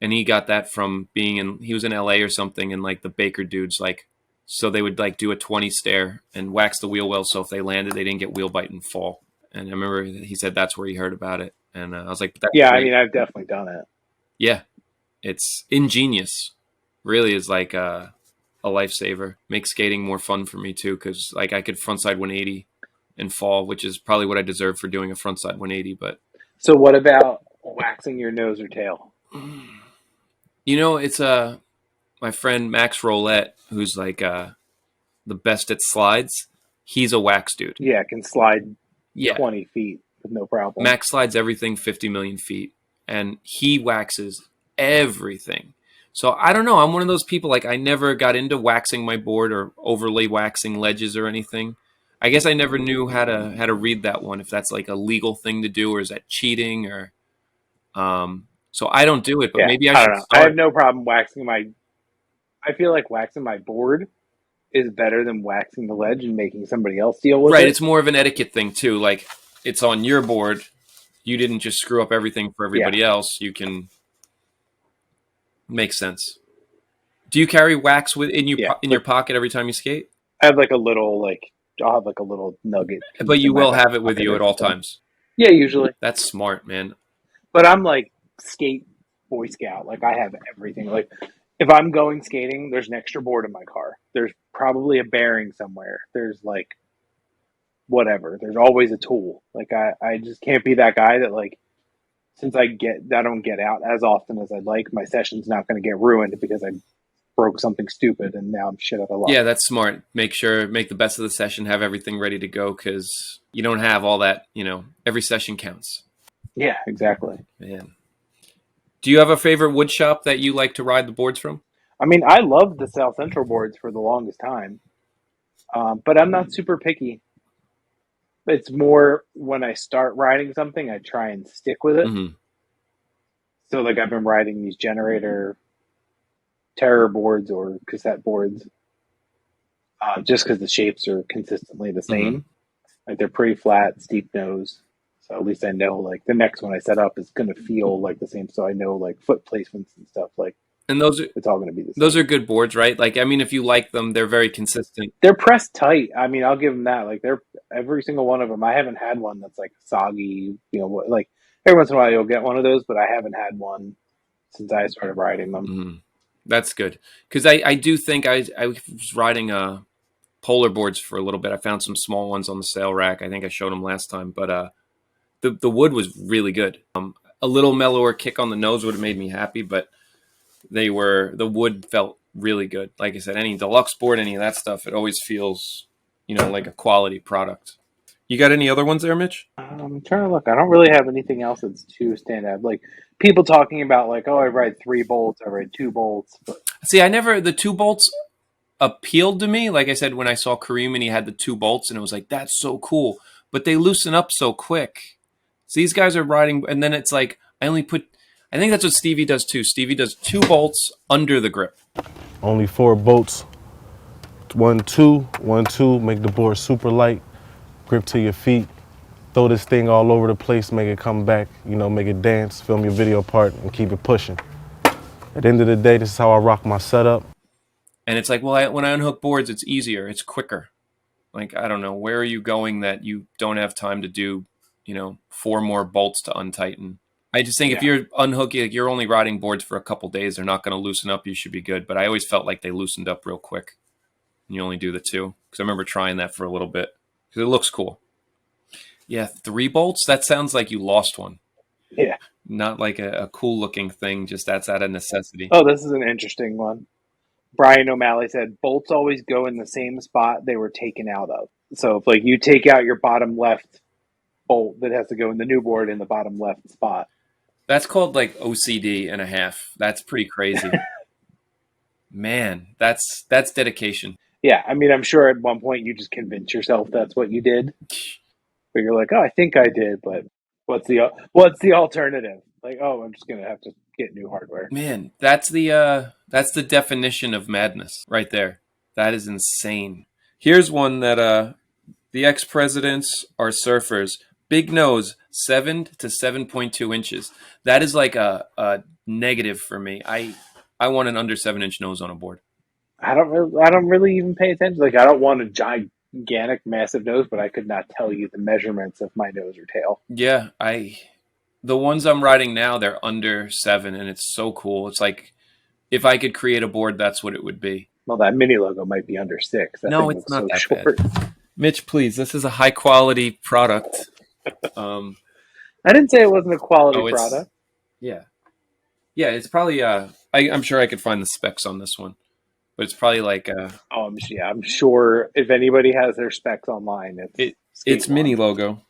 And he got that from he was in LA or something, and, like, the Baker dudes, like, so they would like do a 20 stair and wax the wheel well. So if they landed, they didn't get wheel bite and fall. And I remember he said that's where he heard about it. And I was like, yeah, great. I mean, I've definitely done it. Yeah. It's ingenious. Really is like a lifesaver. Makes skating more fun for me too. Cause like I could frontside 180 and fall, which is probably what I deserve for doing a frontside 180. But so what about waxing your nose or tail? You know, it's my friend Max Rolette, who's like the best at slides, he's a wax dude. Yeah, can slide 20 feet with no problem. Max slides everything 50 million feet, and he waxes everything. So I don't know. I'm one of those people, like I never got into waxing my board or overlay waxing ledges or anything. I guess I never knew how to read that one, if that's like a legal thing to do or is that cheating or so I don't do it, but maybe I should don't know. start. I have no problem waxing I feel like waxing my board is better than waxing the ledge and making somebody else deal with it. Right, it's more of an etiquette thing too. Like it's on your board. You didn't just screw up everything for everybody else. You can make sense. Do you carry wax in your pocket every time you skate? I have like a little I'll have like a little nugget. But you will have it with you at all times. Yeah, usually. That's smart, man. But I'm like skate Boy Scout. Like I have everything. Like if I'm going skating, there's an extra board in my car. There's probably a bearing somewhere. There's like whatever. There's always a tool. Like I just can't be that guy that like since I don't get out as often as I'd like, my session's not going to get ruined because I broke something stupid and now I'm shit out of luck. Yeah, that's smart. Make the best of the session, have everything ready to go because you don't have all that, every session counts. Yeah, exactly. Man. Do you have a favorite wood shop that you like to ride the boards from? I mean, I loved the South Central boards for the longest time, but I'm not super picky. It's more when I start riding something, I try and stick with it. Mm-hmm. So, like, I've been riding these generator terror boards or cassette boards just because the shapes are consistently the same. Mm-hmm. Like, they're pretty flat, steep nose. So at least I know, like, the next one I set up is going to feel like the same. So I know, like, foot placements and stuff. Like, and it's all going to be the same. Those are good boards, right? Like, I mean, if you like them, they're very consistent. They're pressed tight. I mean, I'll give them that. Like, they're every single one of them. I haven't had one that's like soggy. Like every once in a while you'll get one of those, but I haven't had one since I started riding them. Mm-hmm. That's good because I do think I was riding polar boards for a little bit. I found some small ones on the sale rack. I think I showed them last time, but the wood was really good. A little mellower kick on the nose would have made me happy, but the wood felt really good. Like I said, any deluxe board, any of that stuff, it always feels, like a quality product. You got any other ones there, Mitch? I'm trying to look. I don't really have anything else that's too stand out. Like people talking about like, oh, I ride 3 bolts, I ride 2 bolts. But See, the 2 bolts appealed to me. Like I said, when I saw Kareem and he had the 2 bolts, and it was like, that's so cool. But they loosen up so quick. So these guys are riding, and then it's like, I think that's what Stevie does too. Stevie does 2 bolts under the grip. Only 4 bolts. 1, 2, 1, 2. Make the board super light. Grip to your feet. Throw this thing all over the place. Make it come back. Make it dance. Film your video part and keep it pushing. At the end of the day, this is how I rock my setup. And it's like, well, when I unhook boards, it's easier. It's quicker. Like, I don't know. Where are you going that you don't have time to do, 4 more bolts to untighten? I just think if you're unhooking, like you're only riding boards for a couple days, they're not going to loosen up. You should be good. But I always felt like they loosened up real quick. And you only do the 2. Because I remember trying that for a little bit. Because it looks cool. Yeah, 3 bolts? That sounds like you lost one. yeah. Not like a cool looking thing. Just that's out of necessity. Oh, this is an interesting one. Brian O'Malley said bolts always go in the same spot they were taken out of. So if like you take out your bottom left bolt, that has to go in the new board in the bottom left spot. That's called like OCD and a half. That's pretty crazy. Man, that's dedication. Yeah, I mean, I'm sure at one point you just convince yourself that's what you did, but you're like, oh, I think I did, but what's the alternative? Like, oh, I'm just gonna have to get new hardware. Man, that's the definition of madness right there. That is insane. Here's one that the ex-presidents are surfers. Big nose, 7 to 7.2 inches. That is like a negative for me. I want an under 7-inch nose on a board. I don't really even pay attention. Like, I don't want a gigantic, massive nose, but I could not tell you the measurements of my nose or tail. Yeah, the ones I'm riding now, they're under 7, and it's so cool. It's like if I could create a board, that's what it would be. Well, that mini logo might be under 6. That No, thing it's looks not so that short. bad. Mitch, please, this is a high quality product. I didn't say it wasn't a quality product. Yeah, it's probably. I'm sure I could find the specs on this one, but it's probably like. I'm sure if anybody has their specs online, it's mini logo.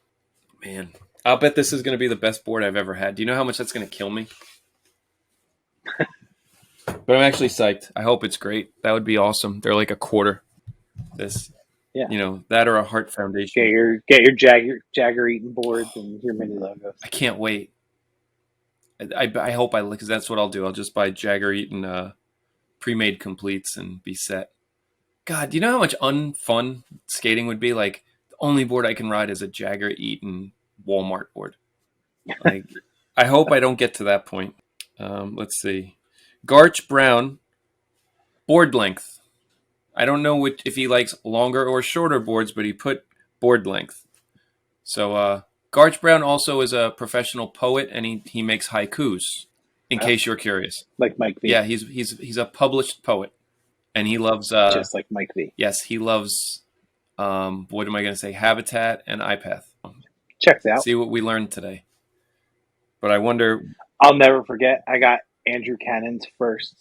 Man, I'll bet this is going to be the best board I've ever had. Do you know how much that's going to kill me? But I'm actually psyched. I hope it's great. That would be awesome. They're like a quarter. This. Yeah. That or a Heart Foundation. Get your Jagger Eaton boards and your mini logos. I can't wait. I hope because that's what I'll do. I'll just buy Jagger Eaton pre-made completes and be set. God, do you know how much unfun skating would be? Like the only board I can ride is a Jagger Eaton Walmart board. Like, I hope I don't get to that point. Let's see. Garch Brown, board length. I don't know if he likes longer or shorter boards, but he put board length. So Garch Brown also is a professional poet, and he makes haikus. In case you're curious, like Mike V. Yeah, he's a published poet, and he loves just like Mike V. Yes, he loves. What am I going to say? Habitat and iPath. Checks out. See what we learned today. But I wonder. I'll never forget. I got Andrew Cannon's first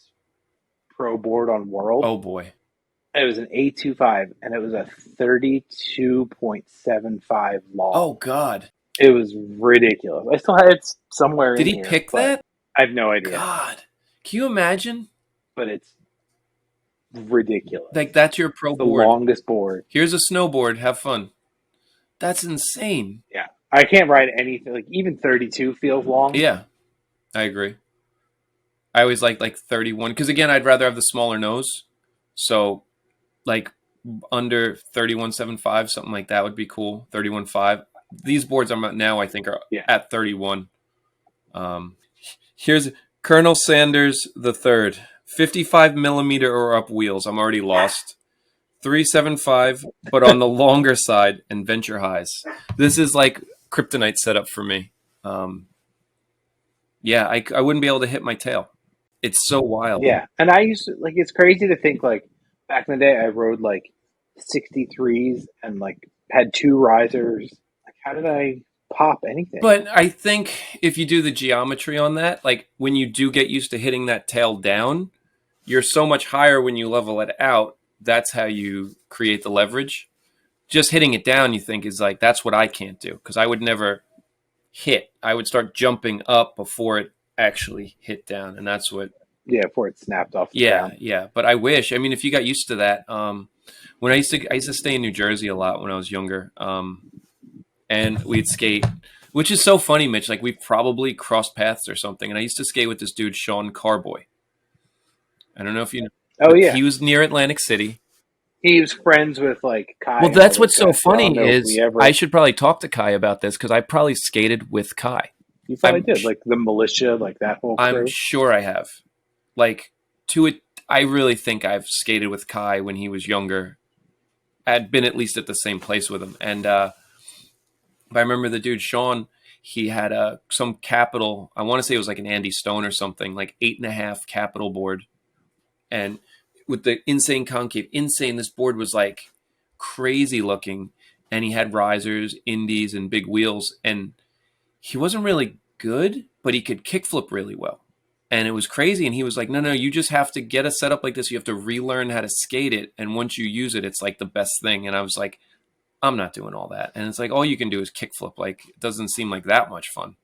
pro board on World. Oh boy. It was an 825, and it was a 32.75 long. Oh, God. It was ridiculous. I still have it somewhere Did in he here, pick that? I have no idea. God. Can you imagine? But it's ridiculous. Like, that's your pro the board. Longest board. Here's a snowboard. Have fun. That's insane. Yeah. I can't ride anything. Like, even 32 feels long. Yeah. I agree. I always like 31. Because, again, I'd rather have the smaller nose. So... like under 31.75, something like that would be cool. 31.5. These boards I'm at now, I think, are at 31. Here's Colonel Sanders III, 55 millimeter or up wheels. I'm already lost. 375, but on the longer side and venture highs. This is like kryptonite setup for me. Yeah, I wouldn't be able to hit my tail. It's so wild. Yeah, and I used to, like, it's crazy to think, like, back in the day, I rode like 63s and like had 2 risers. Like, how did I pop anything? But I think if you do the geometry on that, like when you do get used to hitting that tail down, you're so much higher when you level it out. That's how you create the leverage. Just hitting it down, you think, is like, that's what I can't do, because I would never hit. I would start jumping up before it actually hit down, and that's what. Yeah, before it snapped off the Yeah, ground. yeah. But I wish. I mean, if you got used to that, when I used to stay in New Jersey a lot when I was younger, and we'd skate, which is so funny, Mitch. Like, we probably crossed paths or something. And I used to skate with this dude, Sean Carboy. I don't know if you know. Oh yeah, He was near Atlantic City. he was friends with like Kai. Well, and that's all what's those so guys. I don't funny know if is we ever. I should probably talk to Kai about this, because I probably skated with Kai. You probably I'm did, like the militia, like that whole crew. I'm sure I have. Like, to it, I really think I've skated with Kai when he was younger. I'd been at least at the same place with him. And I remember the dude, Sean, he had some capital. I want to say it was like an Andy Stone or something, like 8.5 capital board. And with the insane concave, this board was like crazy looking. And he had risers, indies, and big wheels. And he wasn't really good, but he could kickflip really well. And it was crazy. And he was like, no, you just have to get a setup like this. You have to relearn how to skate it. And once you use it, it's like the best thing. And I was like, I'm not doing all that. And it's like, all you can do is kickflip. Like, it doesn't seem like that much fun,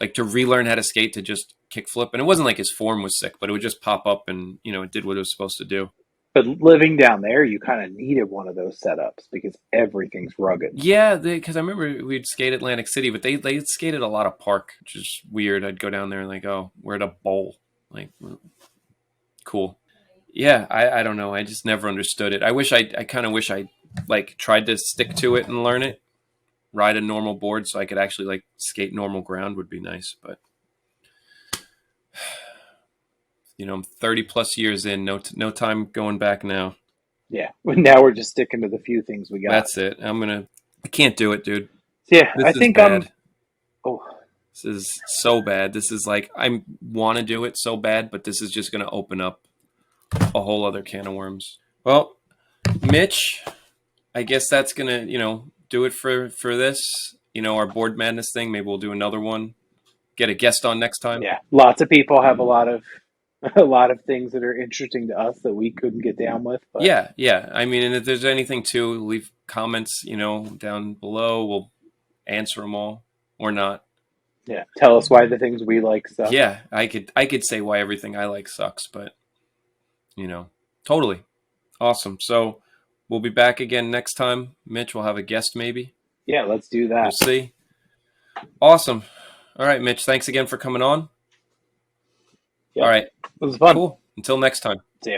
like to relearn how to skate, to just kickflip. And it wasn't like his form was sick, but it would just pop up and, it did what it was supposed to do. But living down there, you kind of needed one of those setups because everything's rugged. Yeah, because I remember we'd skate Atlantic City, but they skated a lot of park, which is weird. I'd go down there and like, oh, we're at a bowl. Like, cool. Yeah, I don't know. I just never understood it. I kind of wish I like tried to stick to it and learn it. Ride a normal board so I could actually like skate normal ground would be nice. But, I'm 30 plus years in, no time going back now. Yeah, but now we're just sticking to the few things we got. That's it. I can't do it, dude. Yeah, This I is think bad. Oh, This is so bad. This is like, I want to do it so bad, but this is just going to open up a whole other can of worms. Well, Mitch, I guess that's going to, do it for this, our board madness thing. Maybe we'll do another one, get a guest on next time. yeah. Lots of people have a lot of things that are interesting to us that we couldn't get down with. But. Yeah. I mean, and if there's anything too, leave comments, down below. We'll answer them all or not. Yeah, tell us why the things we like suck. Yeah, I could say why everything I like sucks, but totally awesome. So we'll be back again next time. Mitch, we'll have a guest maybe. Yeah, let's do that. We'll see. Awesome. All right, Mitch, thanks again for coming on. Yep. All right. It was fun. Cool. Until next time. See ya.